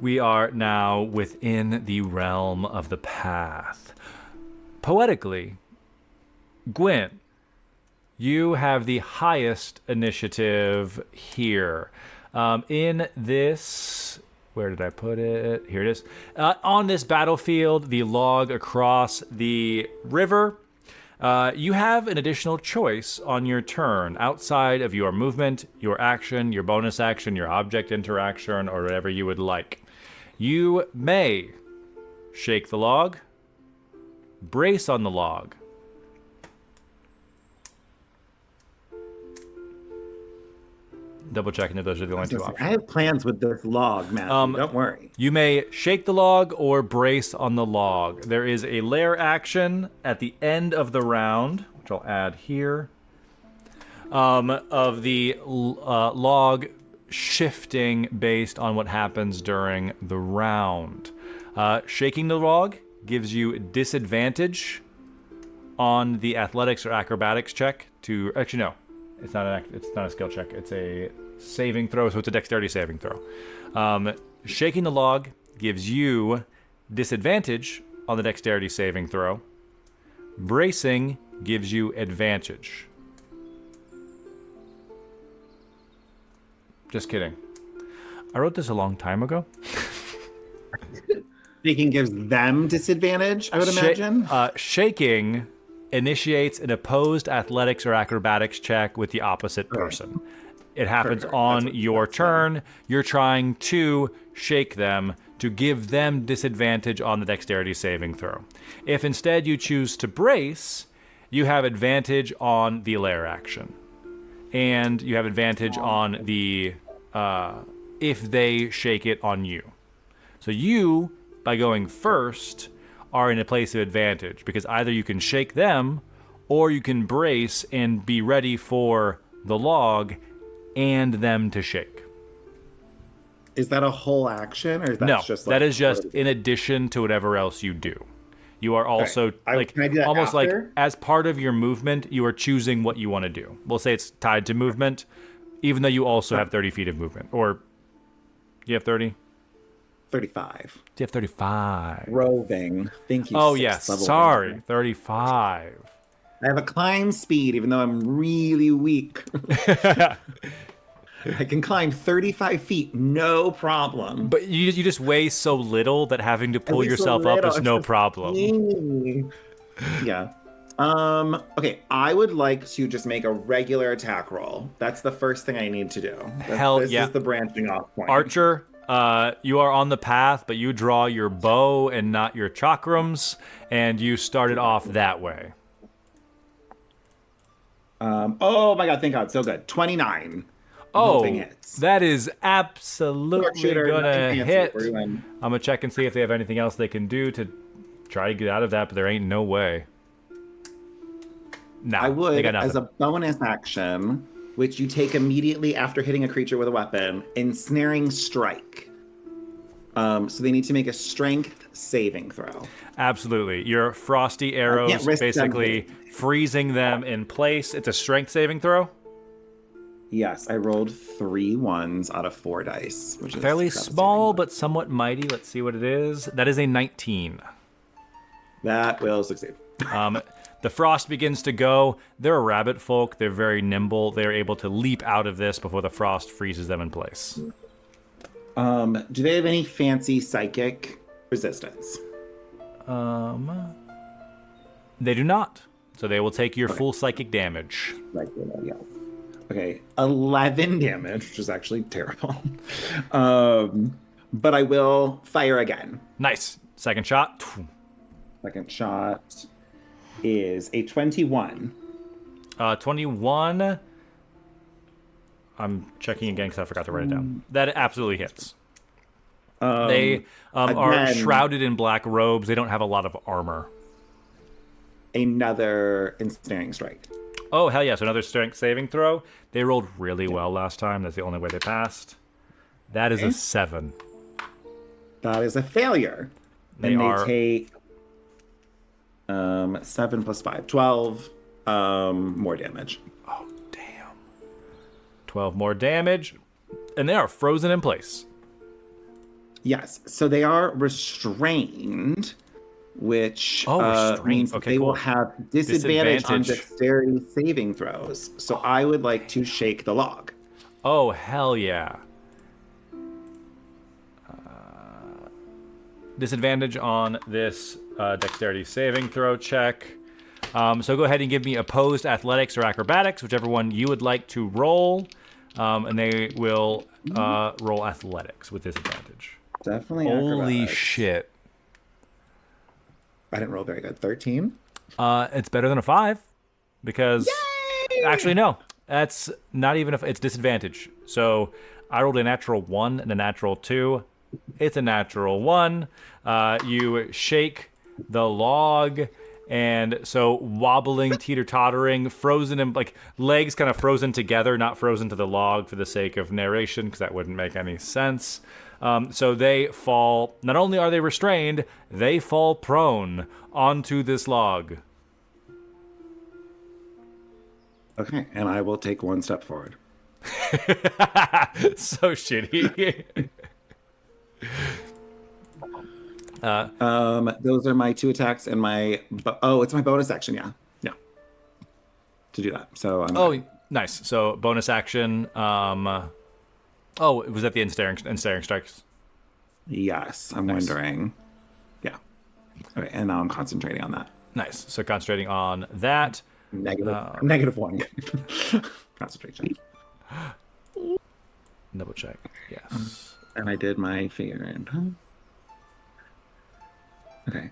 we are now within the realm of the path. Poetically, Gwyn, you have the highest initiative here. In this... Where did I put it? Here it is. On this battlefield, the log across the river, you have an additional choice on your turn outside of your movement, your action, your bonus action, your object interaction, or whatever you would like. You may shake the log, brace on the log, double checking that those are the only two options. I have plans with this log, Matthew. Don't worry. You may shake the log or brace on the log. There is a lair action at the end of the round, which I'll add here, of the log shifting based on what happens during the round. Shaking the log gives you disadvantage on the athletics or acrobatics check to... Actually, no. It's not a skill check. It's a saving throw, so it's a dexterity saving throw. Shaking the log gives you disadvantage on the dexterity saving throw. Bracing gives you advantage. Just kidding. I wrote this a long time ago. Shaking gives them disadvantage, I would imagine. Shaking initiates an opposed athletics or acrobatics check with the opposite person. It happens on your turn. You're trying to shake them to give them disadvantage on the dexterity saving throw. If instead you choose to brace, you have advantage on the lair action. And you have advantage on the if they shake it on you. So you, by going first, are in a place of advantage because either you can shake them or you can brace and be ready for the log and them to shake. Is that a whole action, or is that No, just that is just in addition to whatever else you do. You are also Can I do that almost after? like as part of your movement, you are choosing what you want to do. We'll say it's tied to movement, even though you also have 30 feet of movement. Or do you have 30? 35. Do you have 35? Roving. Thank you. Oh, sixth yes. level Sorry. ranger. 35. I have a climb speed, even though I'm really weak. I can climb 35 feet, no problem. But you just weigh so little that having to pull weigh so yourself up little, is it's no just problem. teeny. Yeah. Okay, I would like to just make a regular attack roll. That's the first thing I need to do. This is the branching off point. Archer, you are on the path, but you draw your bow and not your chakrams, and you started off that way. Oh my god, thank god, so good. 29. Oh, hits. that is absolutely Shooter, gonna nothing fancy hit. for you, and- I'm gonna check and see if they have anything else they can do to try to get out of that, but there ain't no way. No, I they would, got nothing. as a bonus action, which you take immediately after hitting a creature with a weapon, ensnaring strike. So they need to make a strength saving throw. Absolutely. Your frosty arrows risk basically them. freezing them in place. It's a strength saving throw. Yes, I rolled 3 1s out of 4 dice, which is Fairly devastating. small, but somewhat mighty. Let's see what it is. That is a 19. That will succeed. The frost begins to go. They're a rabbit folk. They're very nimble. They're able to leap out of this before the frost freezes them in place. Do they have any fancy psychic resistance? They do not. So they will take your full psychic damage. Like, yes. Okay, 11 damage, which is actually terrible. But I will fire again. Nice. Second shot. Second shot is a 21. 21. I'm checking again because I forgot to write it down. That absolutely hits. They are again- shrouded in black robes. They don't have a lot of armor. Another ensnaring strike. Oh, hell yes. Another strength saving throw. They rolled really well last time. That's the only way they passed. That is a 7. That is a failure. They and are- they take 7 plus 5, 12 more damage. Oh, damn. 12 more damage. And they are frozen in place. Yes, so they are restrained, which restrained. means Okay, they will cool. have disadvantage on Disadvantage. dexterity saving throws. So I would like to shake the log. Oh, hell yeah. Disadvantage on this dexterity saving throw check. So go ahead and give me opposed athletics or acrobatics, whichever one you would like to roll. And they will roll athletics with disadvantage. Definitely. Holy acrobatics. shit. I didn't roll very good. 13. It's better than a 5 because actually no, that's not even it's disadvantage. So I rolled a natural 1 and a natural 2. It's a natural 1. You shake the log, and so wobbling, teeter-tottering, frozen in like legs kind of frozen together, not frozen to the log for the sake of narration because that wouldn't make any sense. So they fall. Not only are they restrained, they fall prone onto this log. Okay, and I will take 1 step forward. So shitty. Those are my 2 attacks and my. It's my bonus action. Yeah. To do that. So I'm. Oh, nice. So bonus action. Was that the ensnaring strikes? Yes, I'm wondering. Yeah. Okay, and now I'm concentrating on that. Nice. So concentrating on that. -1. Concentration. Double check. Yes. And I did my figuring. Okay.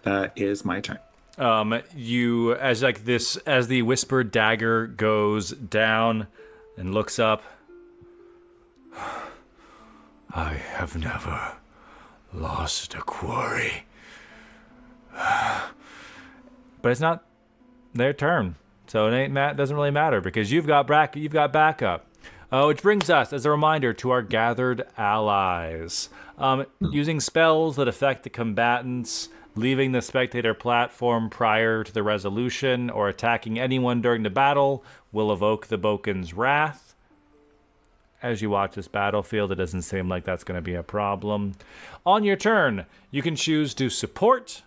That is my turn. You as the whispered dagger goes down and looks up. I have never lost a quarry. But it's not their turn, so it doesn't really matter because you've got backup. Which brings us, as a reminder, to our gathered allies. Using spells that affect the combatants, leaving the spectator platform prior to the resolution, or attacking anyone during the battle will evoke the Boken's wrath. As you watch this battlefield, it doesn't seem like that's going to be a problem. On your turn, you can choose to support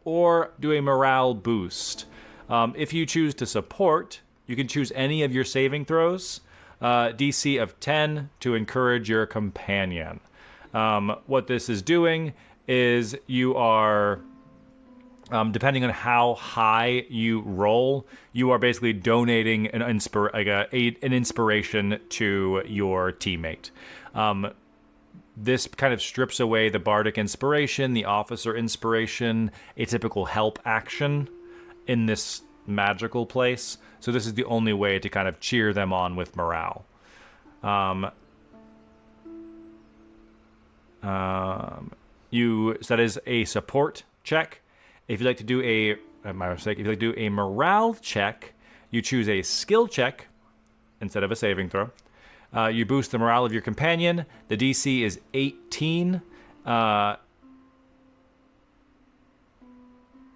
or do a morale boost. If you choose to support, you can choose any of your saving throws. DC of 10 to encourage your companion. What this is doing is you are, depending on how high you roll, you are basically donating an inspiration to your teammate. This kind of strips away the bardic inspiration, the officer inspiration, a typical help action in this magical place. So this is the only way to kind of cheer them on with morale. So that is a support check. If you'd like to do if you'd like to do a morale check, you choose a skill check instead of a saving throw. You boost the morale of your companion. The DC is 18,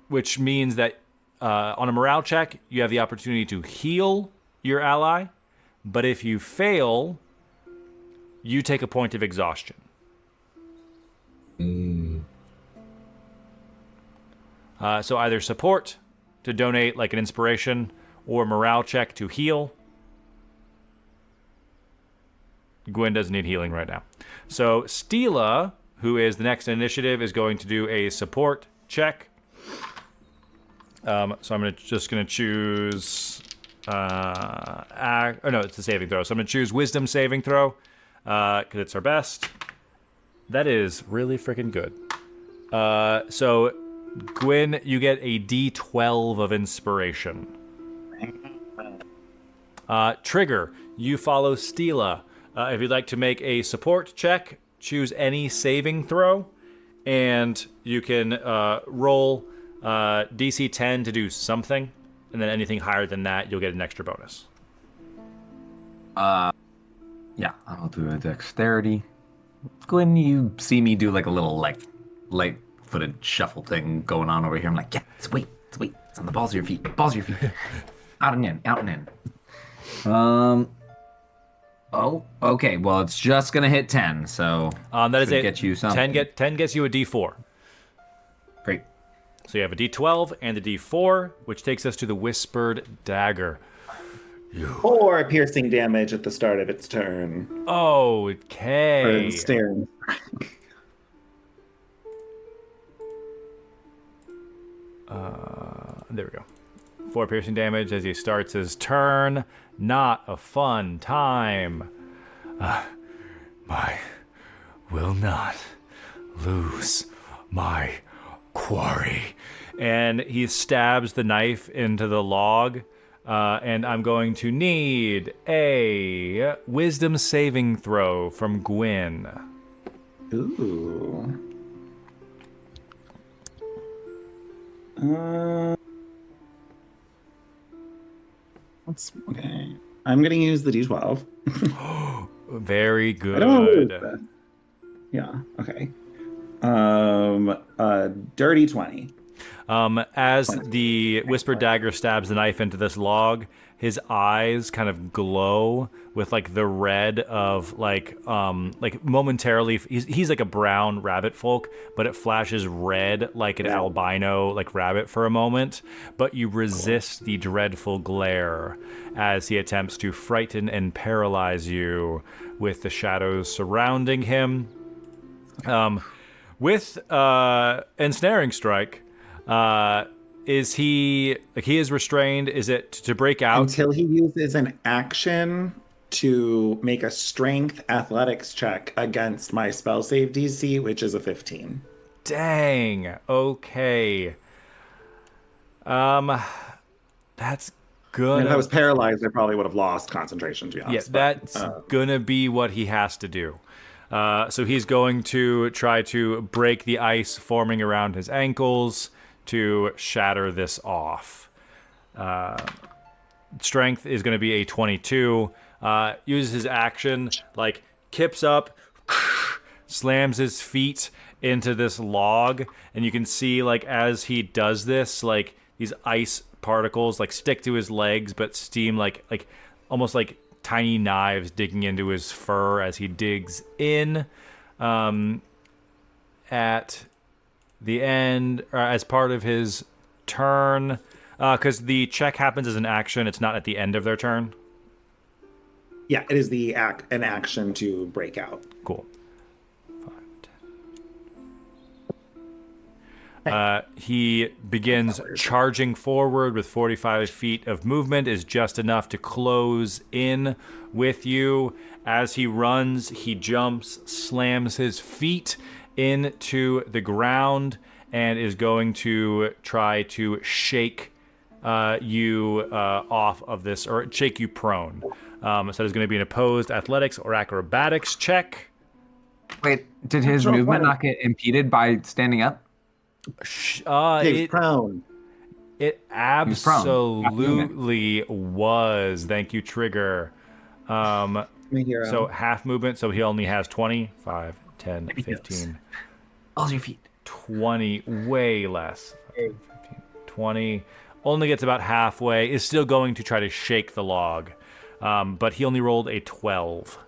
which means that on a morale check, you have the opportunity to heal your ally, but if you fail, you take a point of exhaustion. So either support to donate like an inspiration, or morale check to heal. Gwen doesn't need healing right now. So Stila, who is the next initiative, is going to do a support check. So I'm just going to choose... it's a saving throw. So I'm going to choose Wisdom saving throw, because it's our best. That is really freaking good. So, Gwen, you get a D12 of inspiration. Trigger, you follow Stila. If you'd like to make a support check, choose any saving throw, and you can roll DC 10 to do something, and then anything higher than that, you'll get an extra bonus. Yeah, I'll do a dexterity. Glenn, you see me do like a little light-footed shuffle thing going on over here. I'm like, yeah, sweet. It's on the balls of your feet. Out and in. Oh, okay. Well, it's just gonna hit 10, so that is it. Get you something. 10 gets you a D4. Great. So you have a D12 and a D4, which takes us to the Whispered Dagger. 4 piercing damage at the start of its turn. Okay. Or staring. There we go. 4 piercing damage as he starts his turn. Not a fun time. I will not lose my quarry. And he stabs the knife into the log. And I'm going to need a wisdom saving throw from Gwen. Ooh. Okay. I'm gonna use the D12. Very good. I don't know. Yeah. Okay. Dirty 20. As the Whispered Dagger stabs the knife into this log, his eyes kind of glow with like the red of like momentarily. He's like a brown rabbit folk, but it flashes red like an albino like rabbit for a moment. But you resist the dreadful glare as he attempts to frighten and paralyze you with the shadows surrounding him. With Ensnaring Strike. Is he is restrained? Is it to break out? Until he uses an action to make a strength athletics check against my spell save DC, which is a 15. Dang. Okay. That's good. And if I was paralyzed, I probably would have lost concentration, to be honest. Yeah, that's gonna be what he has to do. So he's going to try to break the ice forming around his ankles to shatter this off. Strength is going to be a 22. uses his action, like kips up, slams his feet into this log, and you can see like as he does this, like these ice particles like stick to his legs, but steam like almost like tiny knives digging into his fur as he digs in. At the end, as part of his turn, because the check happens as an action, it's not at the end of their turn. Yeah, it is an action to break out. Cool. 5, 10. He begins charging forward with 45 feet of movement, is just enough to close in with you. As he runs, he jumps, slams his feet into the ground, and is going to try to shake you off of this, or shake you prone. So there's going to be an opposed athletics or acrobatics check. Wait, did his movement not get impeded by standing up? He's It prone. absolutely was. Thank you, Trigger. My hero. So half movement, so he only has 20, 5, 10, 15. All your feet. 20, way less. 15, 20. Only gets about halfway. Is still going to try to shake the log. But he only rolled a 12.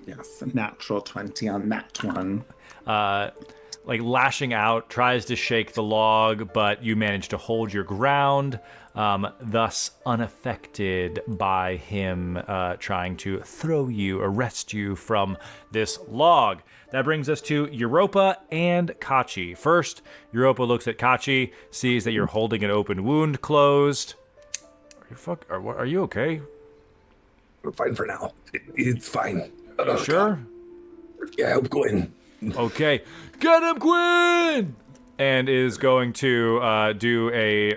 Yes, a natural 20 on that one. Like lashing out, tries to shake the log, but you manage to hold your ground, thus unaffected by him trying to throw you, arrest you from this log. That brings us to Europa and Kachi. First, Europa looks at Kachi, sees that you're holding an open wound closed. Are you okay? We're fine for now. It's fine. Sure? Yeah, I'm going. Okay. Get him, Quinn! And is going to do a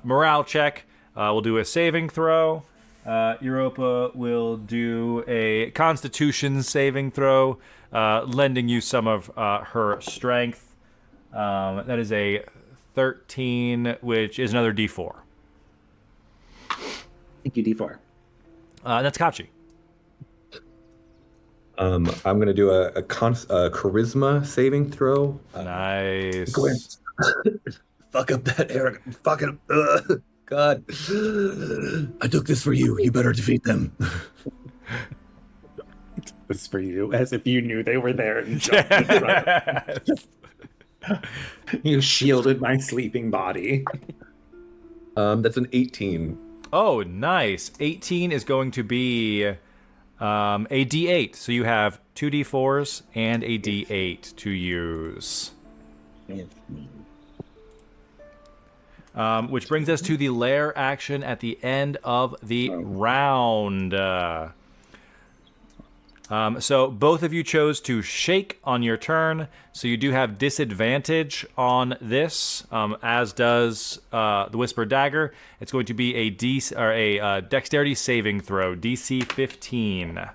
morale check. We'll do a saving throw. Europa will do a constitution saving throw, lending you some of her strength. That is a 13, which is another D4. Thank you, D4. That's Kachi. I'm gonna do a charisma saving throw. Nice. Go ahead. Fuck up that Eric. Fucking God. I took this for you. You better defeat them. It was for you, as if you knew they were there. And you shielded my sleeping body. That's an 18. Oh, nice. 18 is going to be a D8. So you have 2 D4s and a D8 to use. Which brings us to the lair action at the end of the round. So both of you chose to shake on your turn, so you do have disadvantage on this, as does the Whisper Dagger. It's going to be a dexterity saving throw, DC 15.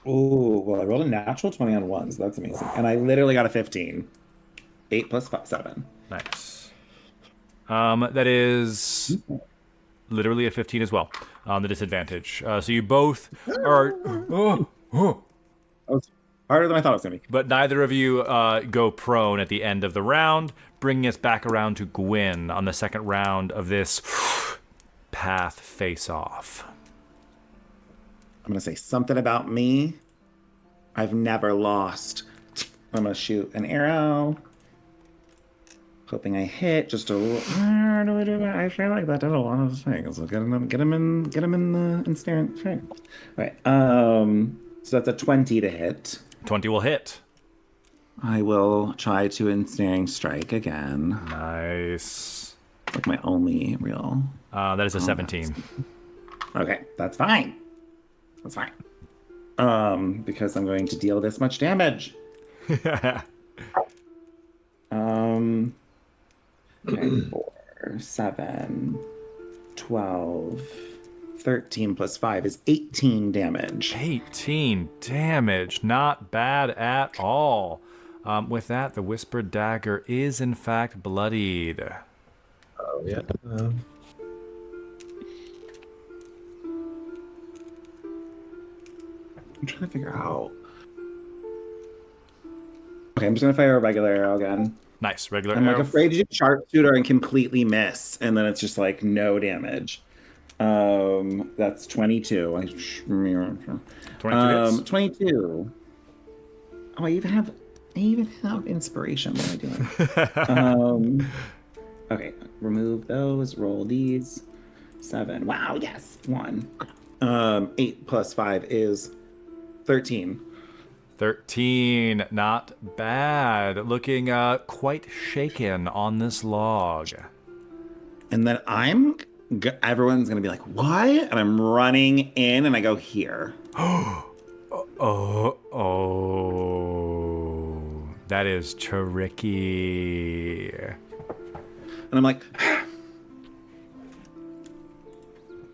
Ooh, well, I rolled a natural 20 on one, so that's amazing. And I literally got a 15. 8 plus 5, 7. Nice. That is literally a 15 as well on the disadvantage. So you both are... That was harder than I thought it was going to be. But neither of you go prone at the end of the round, bringing us back around to Gwyn on the second round of this path face-off. I'm going to say something about me. I've never lost. I'm going to shoot an arrow. Hoping I hit just a little. I feel like that did a lot of things. So get him in the ensnaring frame. All right. So that's a 20 to hit. 20 will hit. I will try to ensnaring strike again. Nice. It's like my only real. That is a 17. Okay, that's fine. That's fine. Because I'm going to deal this much damage. Okay, 4, 7, 12, 13 plus 5 is 18 damage. 18 damage. Not bad at all. With that, the Whispered Dagger is in fact bloodied. Oh, yeah. I'm trying to figure out. Okay, I'm just gonna fire a regular arrow again. Nice, regular I'm like arrow. afraid to do sharpshooter and completely miss, and then it's just like no damage. That's 22. 22 hits. 22. Oh, I even have inspiration. What am I doing? Okay, remove those. Roll these. 7. Wow, yes, 1. 8 plus 5 is 13. 13, not bad. Looking quite shaken on this log. And then everyone's gonna be like, "What?" And I'm running in, and I go here. Oh, that is tricky. And I'm like,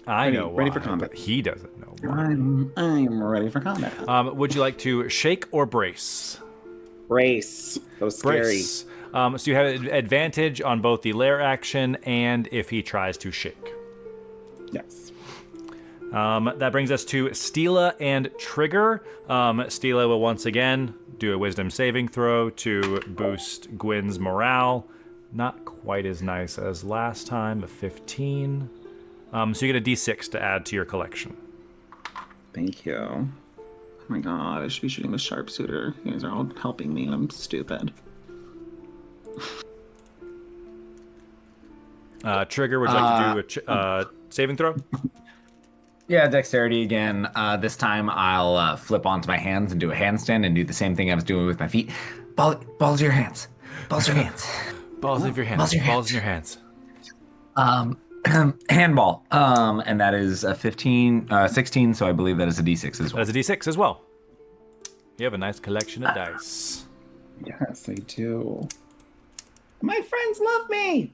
I know ready why, for combat. but he doesn't know why. I'm ready for combat. Would you like to shake or brace? Brace. That was scary. Brace. So you have advantage on both the lair action and if he tries to shake. Yes. That brings us to Stila and Trigger. Stila will once again do a wisdom saving throw to boost Gwyn's morale. Not quite as nice as last time, a 15. So you get a d6 to add to your collection. Thank you. Oh my god, I should be shooting with sharpshooter. You guys are all helping me, and I'm stupid. Trigger, would you like to do a saving throw? Yeah, dexterity again. This time I'll flip onto my hands and do a handstand and do the same thing I was doing with my feet. Balls your hands. Balls your hands. Balls of your hands. Balls in your hands. Handball. And that is a 16, so I believe that is a d6 as well. That's a d6 as well. You have a nice collection of dice. Yes, I do. My friends love me.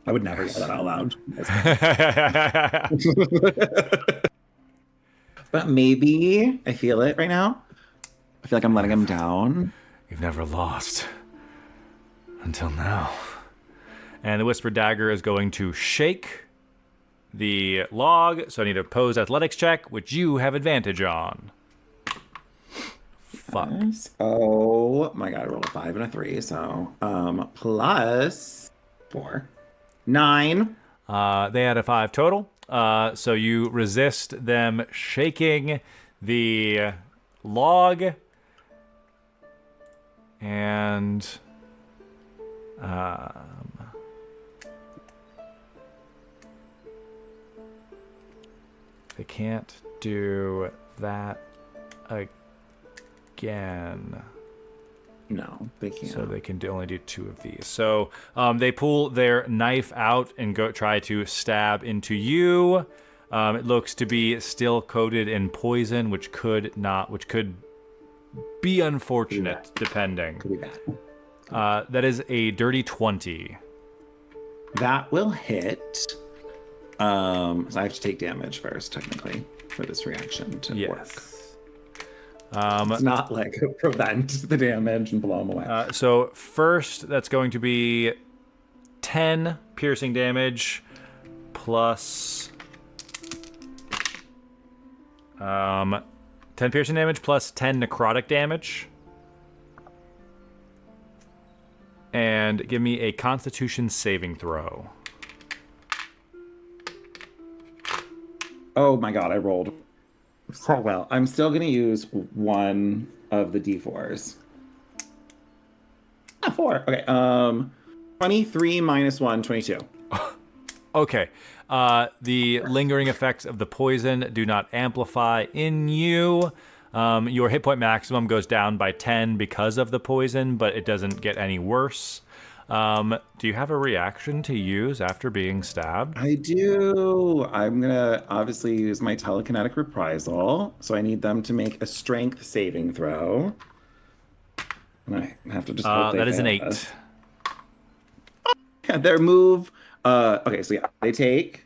I would never yell that out loud. But maybe I feel it right now. I feel like I'm letting him down. You've never lost. Until now. And the Whisper Dagger is going to shake the log, so I need to pose athletics check, which you have advantage on. Fuck. Oh my god, I rolled a 5 and a 3, so plus 4. 9. They had a 5 total. So you resist them shaking the log. And they can't do that again. No, they can't. So they can only do 2 of these. So they pull their knife out and go try to stab into you. It looks to be still coated in poison, which could be unfortunate, depending. Could be bad. That is a dirty 20. That will hit. So I have to take damage first, technically, for this reaction to work. It's not like prevent the damage and blow them away. So first, that's going to be 10 piercing damage plus 10 piercing damage plus 10 necrotic damage. And give me a Constitution saving throw. Oh my god, I rolled so well. I'm still going to use one of the d4s. 4. Okay. 23 minus 1, 22. Okay. The lingering effects of the poison do not amplify in you. Your hit point maximum goes down by 10 because of the poison, but it doesn't get any worse. Do you have a reaction to use after being stabbed? I do. I'm going to obviously use my telekinetic reprisal. So I need them to make a strength saving throw. And I have to just hope they that is an fail 8. this. Yeah, their move. Okay, so yeah, they take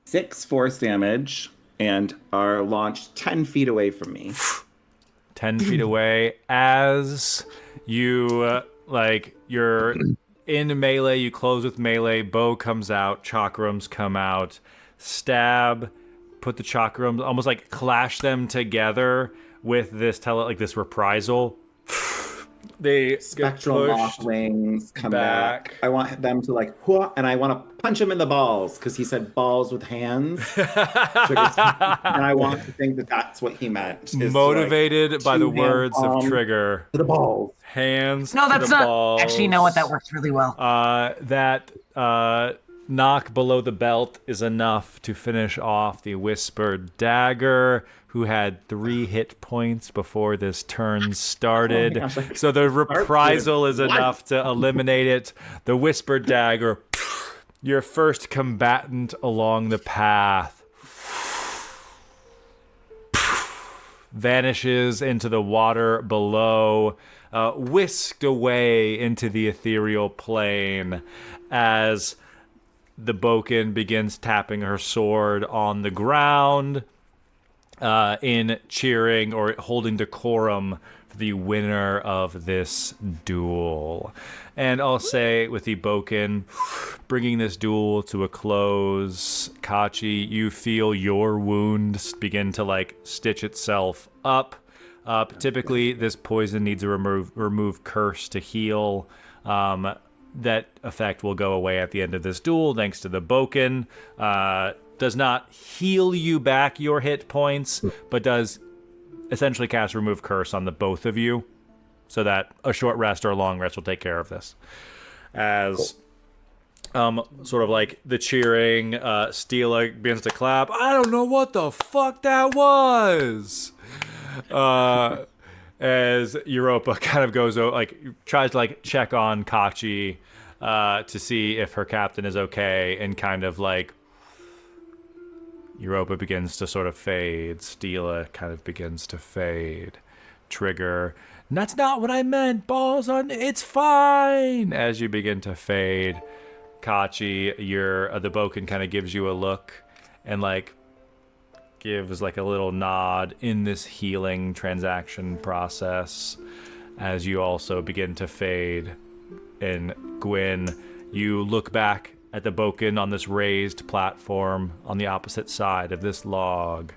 6 force damage and are launched 10 feet away from me. 10 feet away as you, you're in melee, you close with melee, bow comes out, chakrams come out, stab, put the chakrams, almost like clash them together with this this reprisal. They Spectral get moth pushed wings come back. I want them to like, "Hua," and I want to punch him in the balls because he said balls with hands. And I want to think that that's what he meant. Is Motivated to, like, by the two-hand words of palm Trigger. to the balls. Hands No, to that's the not. balls. Actually, you know what? That works really well. That knock below the belt is enough to finish off the Whispered Dagger, who had 3 hit points before this turn started. Oh my gosh, so the reprisal is enough to eliminate it. The Whispered Dagger, your first combatant along the path, vanishes into the water below, whisked away into the ethereal plane as the Boken begins tapping her sword on the ground in cheering or holding decorum for the winner of this duel. And I'll say with the Boken bringing this duel to a close, Kachi, you feel your wound begin to like stitch itself up. Typically, this poison needs a remove curse to heal. That effect will go away at the end of this duel, thanks to the Boken. Does not heal you back your hit points, but does essentially cast Remove Curse on the both of you, so that a short rest or a long rest will take care of this. As sort of like the cheering, Stila begins to clap. I don't know what the fuck that was. As Europa kind of goes, like, tries to like check on Kachi to see if her captain is okay, and kind of like Europa begins to sort of fade. Stila kind of begins to fade. Trigger, that's not what I meant. Balls on, it's fine. As you begin to fade, Kachi, the Boken kind of gives you a look and like gives like a little nod in this healing transaction process as you also begin to fade. And Gwyn, you look back at the Boken on this raised platform on the opposite side of this log.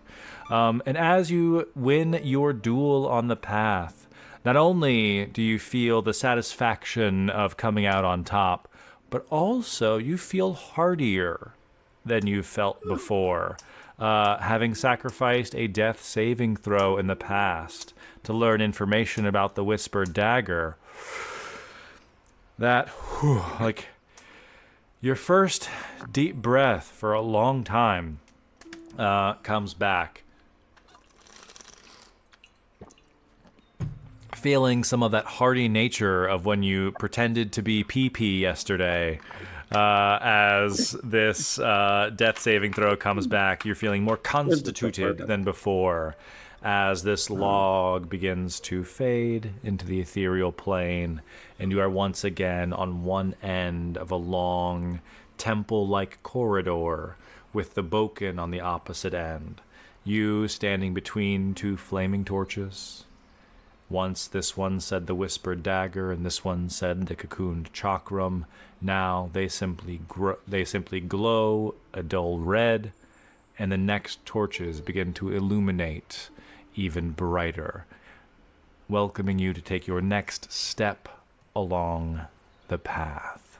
And as you win your duel on the path, not only do you feel the satisfaction of coming out on top, but also you feel hardier than you felt before. Having sacrificed a death saving throw in the past to learn information about the Whispered Dagger, that, like, your first deep breath for a long time comes back. Feeling some of that hardy nature of when you pretended to be PP yesterday. As this death saving throw comes back, you're feeling more constituted than before as this log begins to fade into the ethereal plane, and you are once again on one end of a long temple-like corridor with the Boken on the opposite end. You standing between 2 flaming torches. Once this one said the Whispered Dagger, and this one said the Cocooned Chakram. Now they simply glow a dull red, and the next torches begin to illuminate even brighter, welcoming you to take your next step along the path.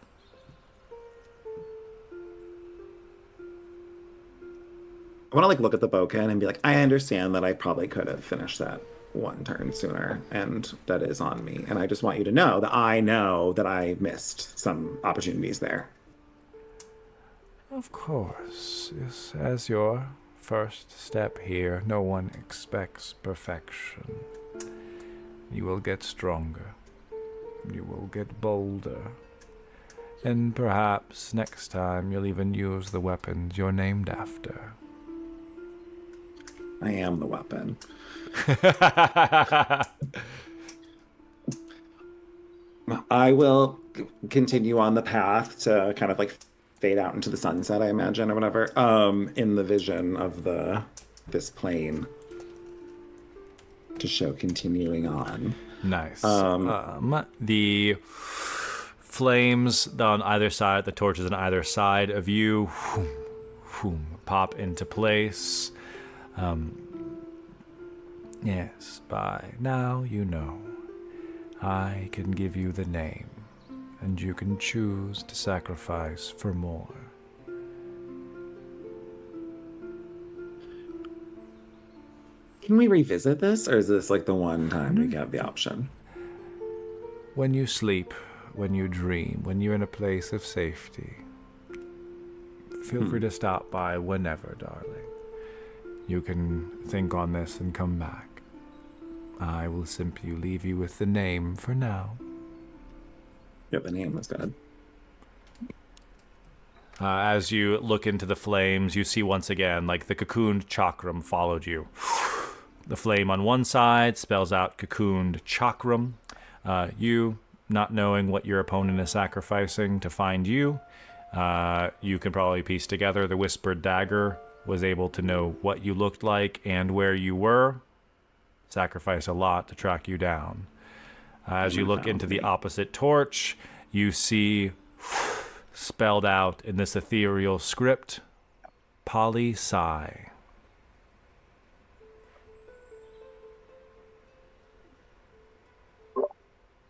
I want to like look at the Boken and be like, I understand that I probably could have finished that one turn sooner, and that is on me. And I just want you to know that I missed some opportunities there. Of course, yes, as your first step here, no one expects perfection. You will get stronger. You will get bolder. And perhaps next time you'll even use the weapons you're named after. I am the weapon. I will continue on the path to kind of like fade out into the sunset, I imagine, or whatever, in the vision of this plane to show continuing on. Nice. The flames on either side, the torches on either side of you, pop into place. Yes, by now you know. I can give you the name, and you can choose to sacrifice for more. Can we revisit this, or is this like the one time we have the option? When you sleep, when you dream, when you're in a place of safety, feel free to stop by whenever, darling. You can think on this and come back. I will simply leave you with the name for now. Yeah, the name was good. As you look into the flames, you see once again, like the cocooned chakram followed you. The flame on one side spells out cocooned chakram. You, not knowing what your opponent is sacrificing to find you, you can probably piece together the whispered dagger was able to know what you looked like and where you were. Sacrifice a lot to track you down. As you look into the opposite torch, you see spelled out in this ethereal script, Poli-Sci.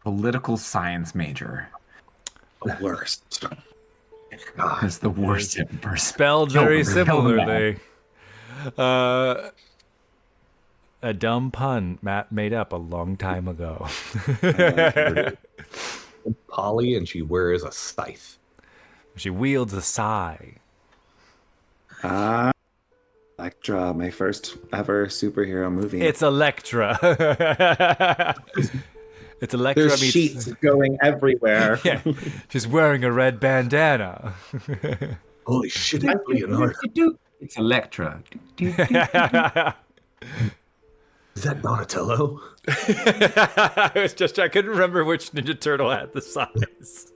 Political science major. The worst. It's the worst ever. Spelled very similarly. A dumb pun Matt made up a long time ago. Polly, and she wears a scythe. She wields a sai. Electra, my first ever superhero movie. It's Electra. It's Electra There's meets... sheets going everywhere. Yeah, she's wearing a red bandana. Holy shit, Leonardo. It's Electra. Is that Donatello? I couldn't remember which Ninja Turtle had the size.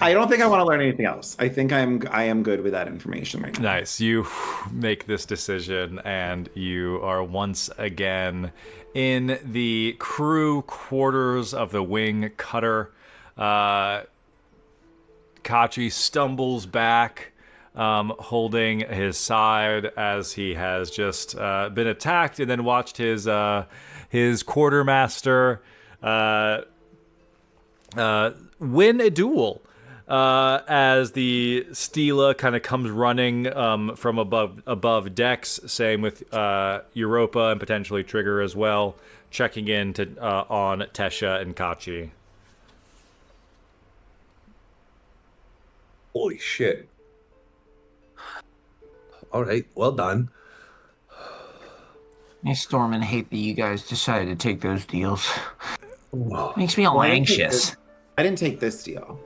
I don't think I want to learn anything else. I think I am good with that information right now. Nice. You make this decision, and you are once again in the crew quarters of the wing cutter. Kachi stumbles back, holding his side as he has just been attacked, and then watched his quartermaster win a duel. As the Stela kind of comes running from above decks, same with Europa and potentially Trigger as well, checking in on Tesha and Kachi. Holy shit. All right, well done. I storm and hate that you guys decided to take those deals. Whoa. Makes me all Well, I didn't take anxious. I didn't take this deal.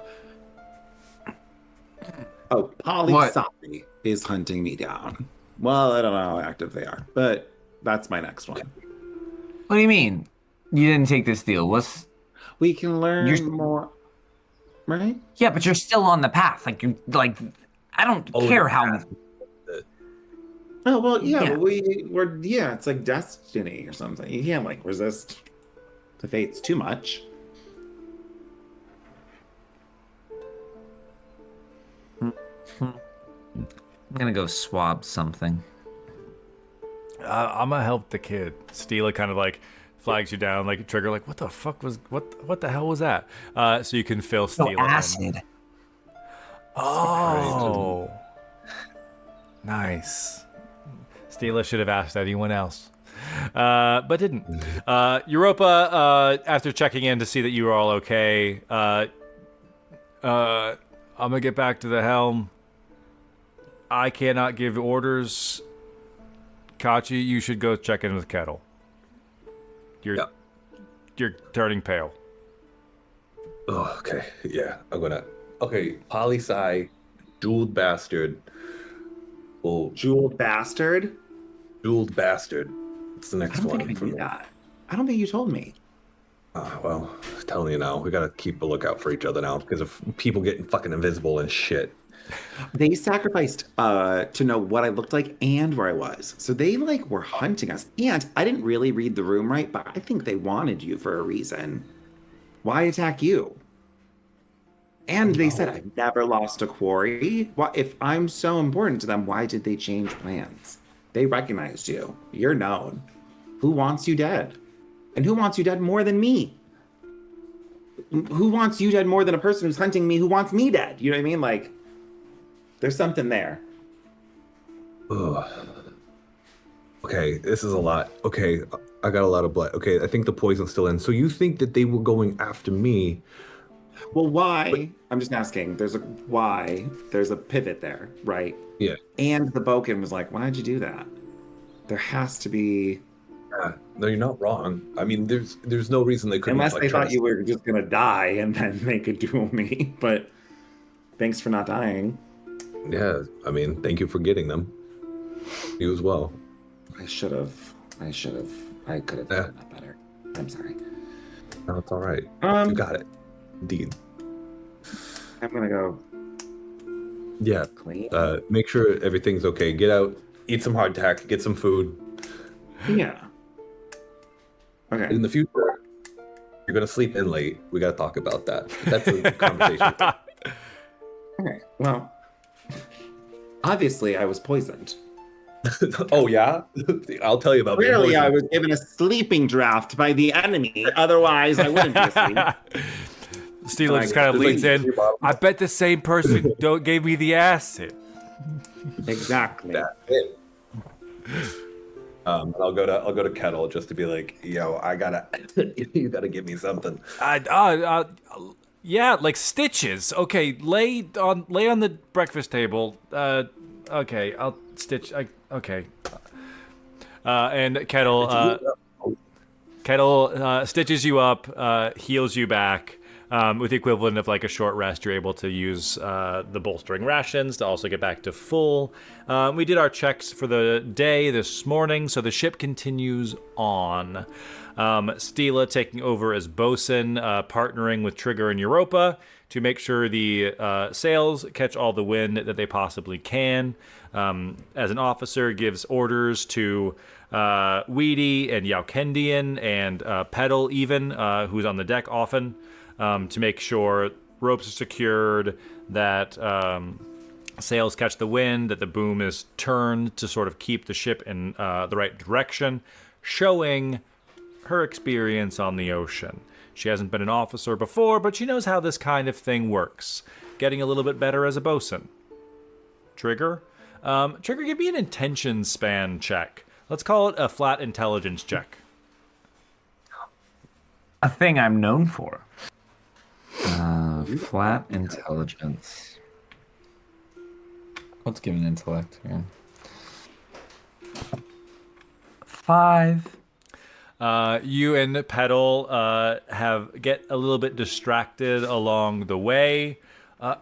Oh, Poli-Sci is hunting me down. Well, I don't know how active they are, but that's my next one. What do you mean? You didn't take this deal? We can learn more, right? Yeah, but you're still on the path. I don't care how. Oh well, yeah, Yeah. but we're it's like destiny or something. You can't like resist the fates too much. I'm gonna go swab something. I'm gonna help the kid. Stela kind of like flags you down, like Trigger, like what the fuck was what the hell was that? So you can fill Stela in. Acid. Oh, nice. Stela should have asked anyone else, but didn't. Europa, after checking in to see that you were all okay, I'm gonna get back to the helm. I cannot give orders. Kachi, you should go check in with Kettle. You're turning pale. Oh, okay. Yeah, I'm gonna. Okay, Poli-Sci, jeweled bastard. Oh, Jeweled bastard. jeweled bastard. It's the I next don't one. think I knew that. I don't think you told me. Well, I'm telling you now, we gotta keep a lookout for each other now because of people getting fucking invisible and shit. They sacrificed to know what I looked like and where I was. So they like were hunting us. And I didn't really read the room right, but I think they wanted you for a reason. Why attack you? And they said, I've never lost a quarry. If I'm so important to them, why did they change plans? They recognized you. You're known. Who wants you dead? And who wants you dead more than me? Who wants you dead more than a person who's hunting me who wants me dead? You know what I mean? Like, there's something there. Ugh. Okay, this is a lot. Okay, I got a lot of blood. Okay, I think the poison's still in. So you think that they were going after me? Well, why? I'm just asking. There's a pivot there, right? Yeah. And the Boken was like, why'd you do that? There has to be... No, you're not wrong. I mean, there's no reason they couldn't. Unless they thought you were just gonna die and then they could duel me. But thanks for not dying. Yeah, I mean, thank you for getting them. You as well. I could have done that better. I'm sorry. No, it's all right. You got it. Indeed. I'm gonna go. Yeah. Clean. Make sure everything's okay. Get out, eat some hardtack, get some food. Yeah. Okay. In the future, you're gonna sleep in late. We gotta talk about that. That's a conversation. Okay. Well, obviously I was poisoned. Oh yeah? I'll tell you about being Clearly, I poisoned. was given a sleeping draft by the enemy. Otherwise, I wouldn't be asleep. Steela just kind of leans in. I bet the same person gave me the acid. Exactly. That's it. I'll go to Kettle just to be like, yo, you gotta give me something. Yeah, like stitches. Okay, lay on the breakfast table. Okay, I'll stitch. Okay. And Kettle stitches you up, heals you back. With the equivalent of like a short rest, you're able to use the bolstering rations to also get back to full. We did our checks for the day this morning, so the ship continues on. Steela taking over as bosun, partnering with Trigger and Europa to make sure the sails catch all the wind that they possibly can. As an officer, gives orders to Weedy and Yaukendian and Petal even, who's on the deck often, to make sure ropes are secured, that sails catch the wind, that the boom is turned to sort of keep the ship in the right direction, showing her experience on the ocean. She hasn't been an officer before, but she knows how this kind of thing works. Getting a little bit better as a bosun. Trigger? Trigger, give me an attention span check. Let's call it a flat intelligence check. A thing I'm known for. Flat intelligence. What's given intellect here? 5. You and Petal get a little bit distracted along the way. I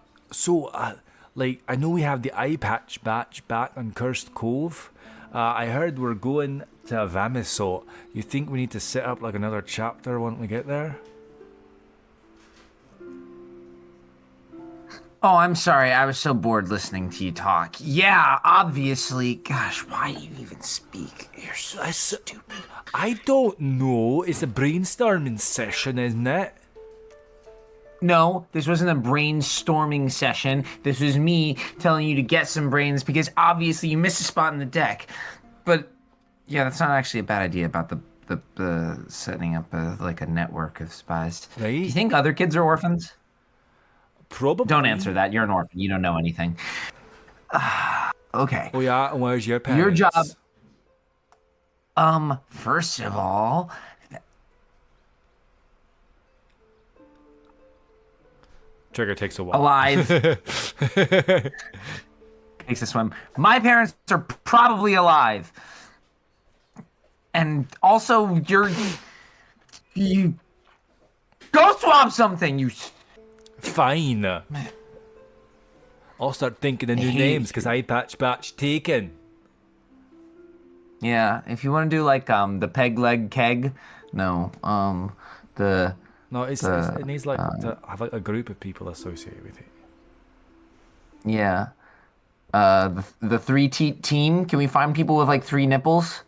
know we have the eye patch batch back on Cursed Cove. I heard we're going to Vamisot. You think we need to set up like another chapter when we get there? Oh, I'm sorry. I was so bored listening to you talk. Yeah, obviously. Gosh, why do you even speak? You're so stupid. I don't know. It's a brainstorming session, isn't it? No, this wasn't a brainstorming session. This was me telling you to get some brains because obviously you missed a spot in the deck. But yeah, that's not actually a bad idea about the setting up a network of spies. Right. Do you think other kids are orphans? Probably. Don't answer that. You're an orphan. You don't know anything. Okay. Oh yeah, and where's your parents? Your job. First of all, Trigger takes a while. alive. Takes a swim. My parents are probably alive. And also, you go swap something, you. Fine. I'll start thinking of new Hey. names because eye patch batch taken. Yeah, if you want to do like the peg leg keg, no, the No, it needs like to have like a group of people associated with it. yeah, the three team. Can we find people with like 3 nipples?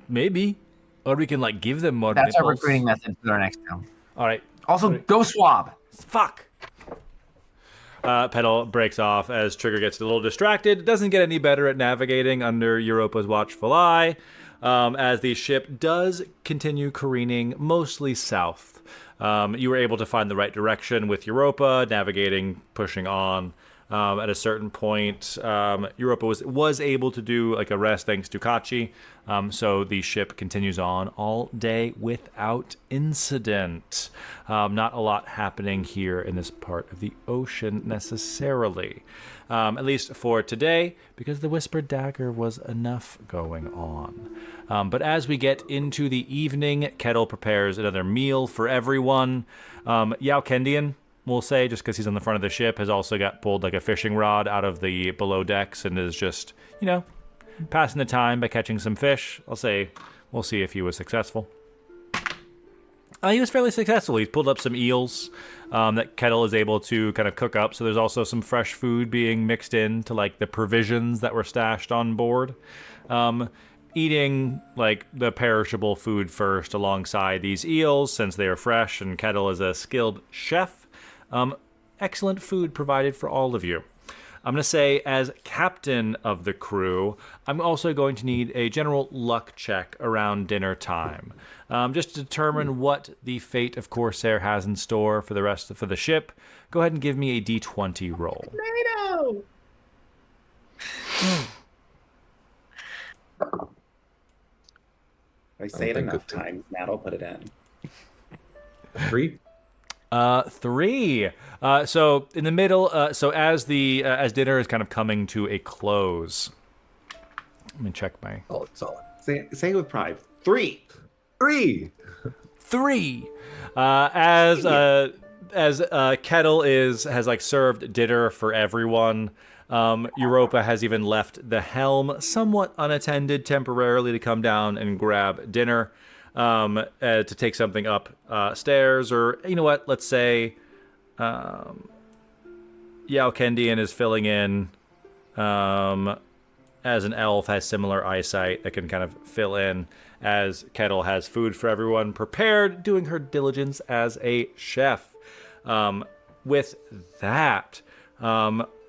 Maybe, or we can like give them more. That's our nipples. recruiting method for our next town. All right. Also, go swab. Fuck. Petal breaks off as Trigger gets a little distracted. Doesn't get any better at navigating under Europa's watchful eye, as the ship does continue careening mostly south. You were able to find the right direction with Europa, navigating, pushing on. At a certain point, Europa was able to do like a rest thanks to Kachi. So the ship continues on all day without incident. Not a lot happening here in this part of the ocean necessarily. At least for today, because the Whispered Dagger was enough going on. But as we get into the evening, Kettle prepares another meal for everyone. Yao Kendian, we'll say, just because he's on the front of the ship, has also got pulled like a fishing rod out of the below decks and is just, passing the time by catching some fish. I'll say we'll see if he was successful. He was fairly successful. He's pulled up some eels that Kettle is able to kind of cook up. So there's also some fresh food being mixed in to like the provisions that were stashed on board. Eating like the perishable food first alongside these eels since they are fresh, and Kettle is a skilled chef. Excellent food provided for all of you. I'm going to say, as captain of the crew, I'm also going to need a general luck check around dinner time. Just to determine what the fate of Corsair has in store for the ship. Go ahead and give me a D20 roll. Tomato! I say it enough times, Matt will put it in. 3. 3. So in the middle, so as dinner is kind of coming to a close, let me check my Solid. Say it with pride. 3. 3. As Kettle has like served dinner for everyone. Europa has even left the helm somewhat unattended temporarily to come down and grab dinner. To take something up stairs, or you know what? Let's say Yao Kendian is filling in as an elf, has similar eyesight that can kind of fill in as Kettle has food for everyone prepared, doing her diligence as a chef. With that,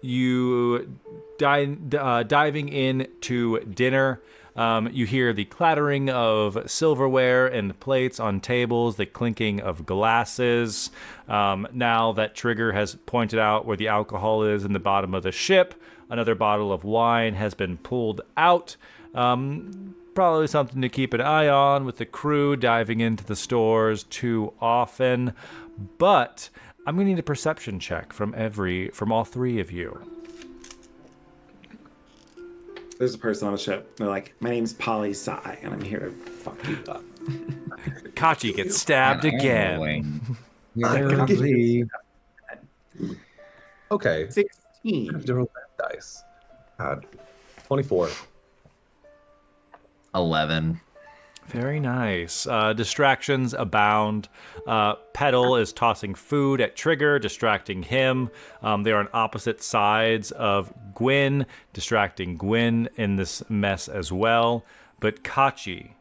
you diving into dinner. You hear the clattering of silverware and plates on tables, the clinking of glasses. Now that Trigger has pointed out where the alcohol is in the bottom of the ship, another bottle of wine has been pulled out. Probably something to keep an eye on with the crew diving into the stores too often. But I'm going to need a perception check from all three of you. There's a person on the ship. They're like, my name's Polly Sai, and I'm here to fuck you up. Kachi gets stabbed again. Okay. 16. Roll that dice. 24. 11. Very nice. Distractions abound. Petal is tossing food at Trigger, distracting him. They are on opposite sides of Gwyn, distracting Gwyn in this mess as well. But Kachi,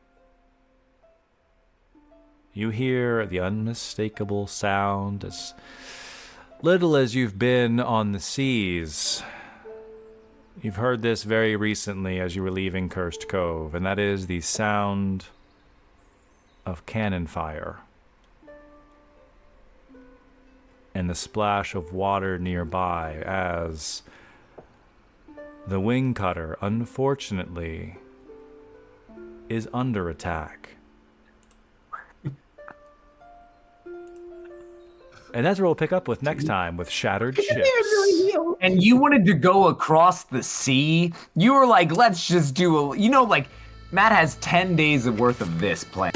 you hear the unmistakable sound, as little as you've been on the seas. You've heard this very recently as you were leaving Cursed Cove, and that is the sound of cannon fire and the splash of water nearby as the wing cutter, unfortunately, is under attack. And that's where we'll pick up with next time with Shattered Ships. And you wanted to go across the sea? You were like, let's just do Matt has 10 days of worth of this plan.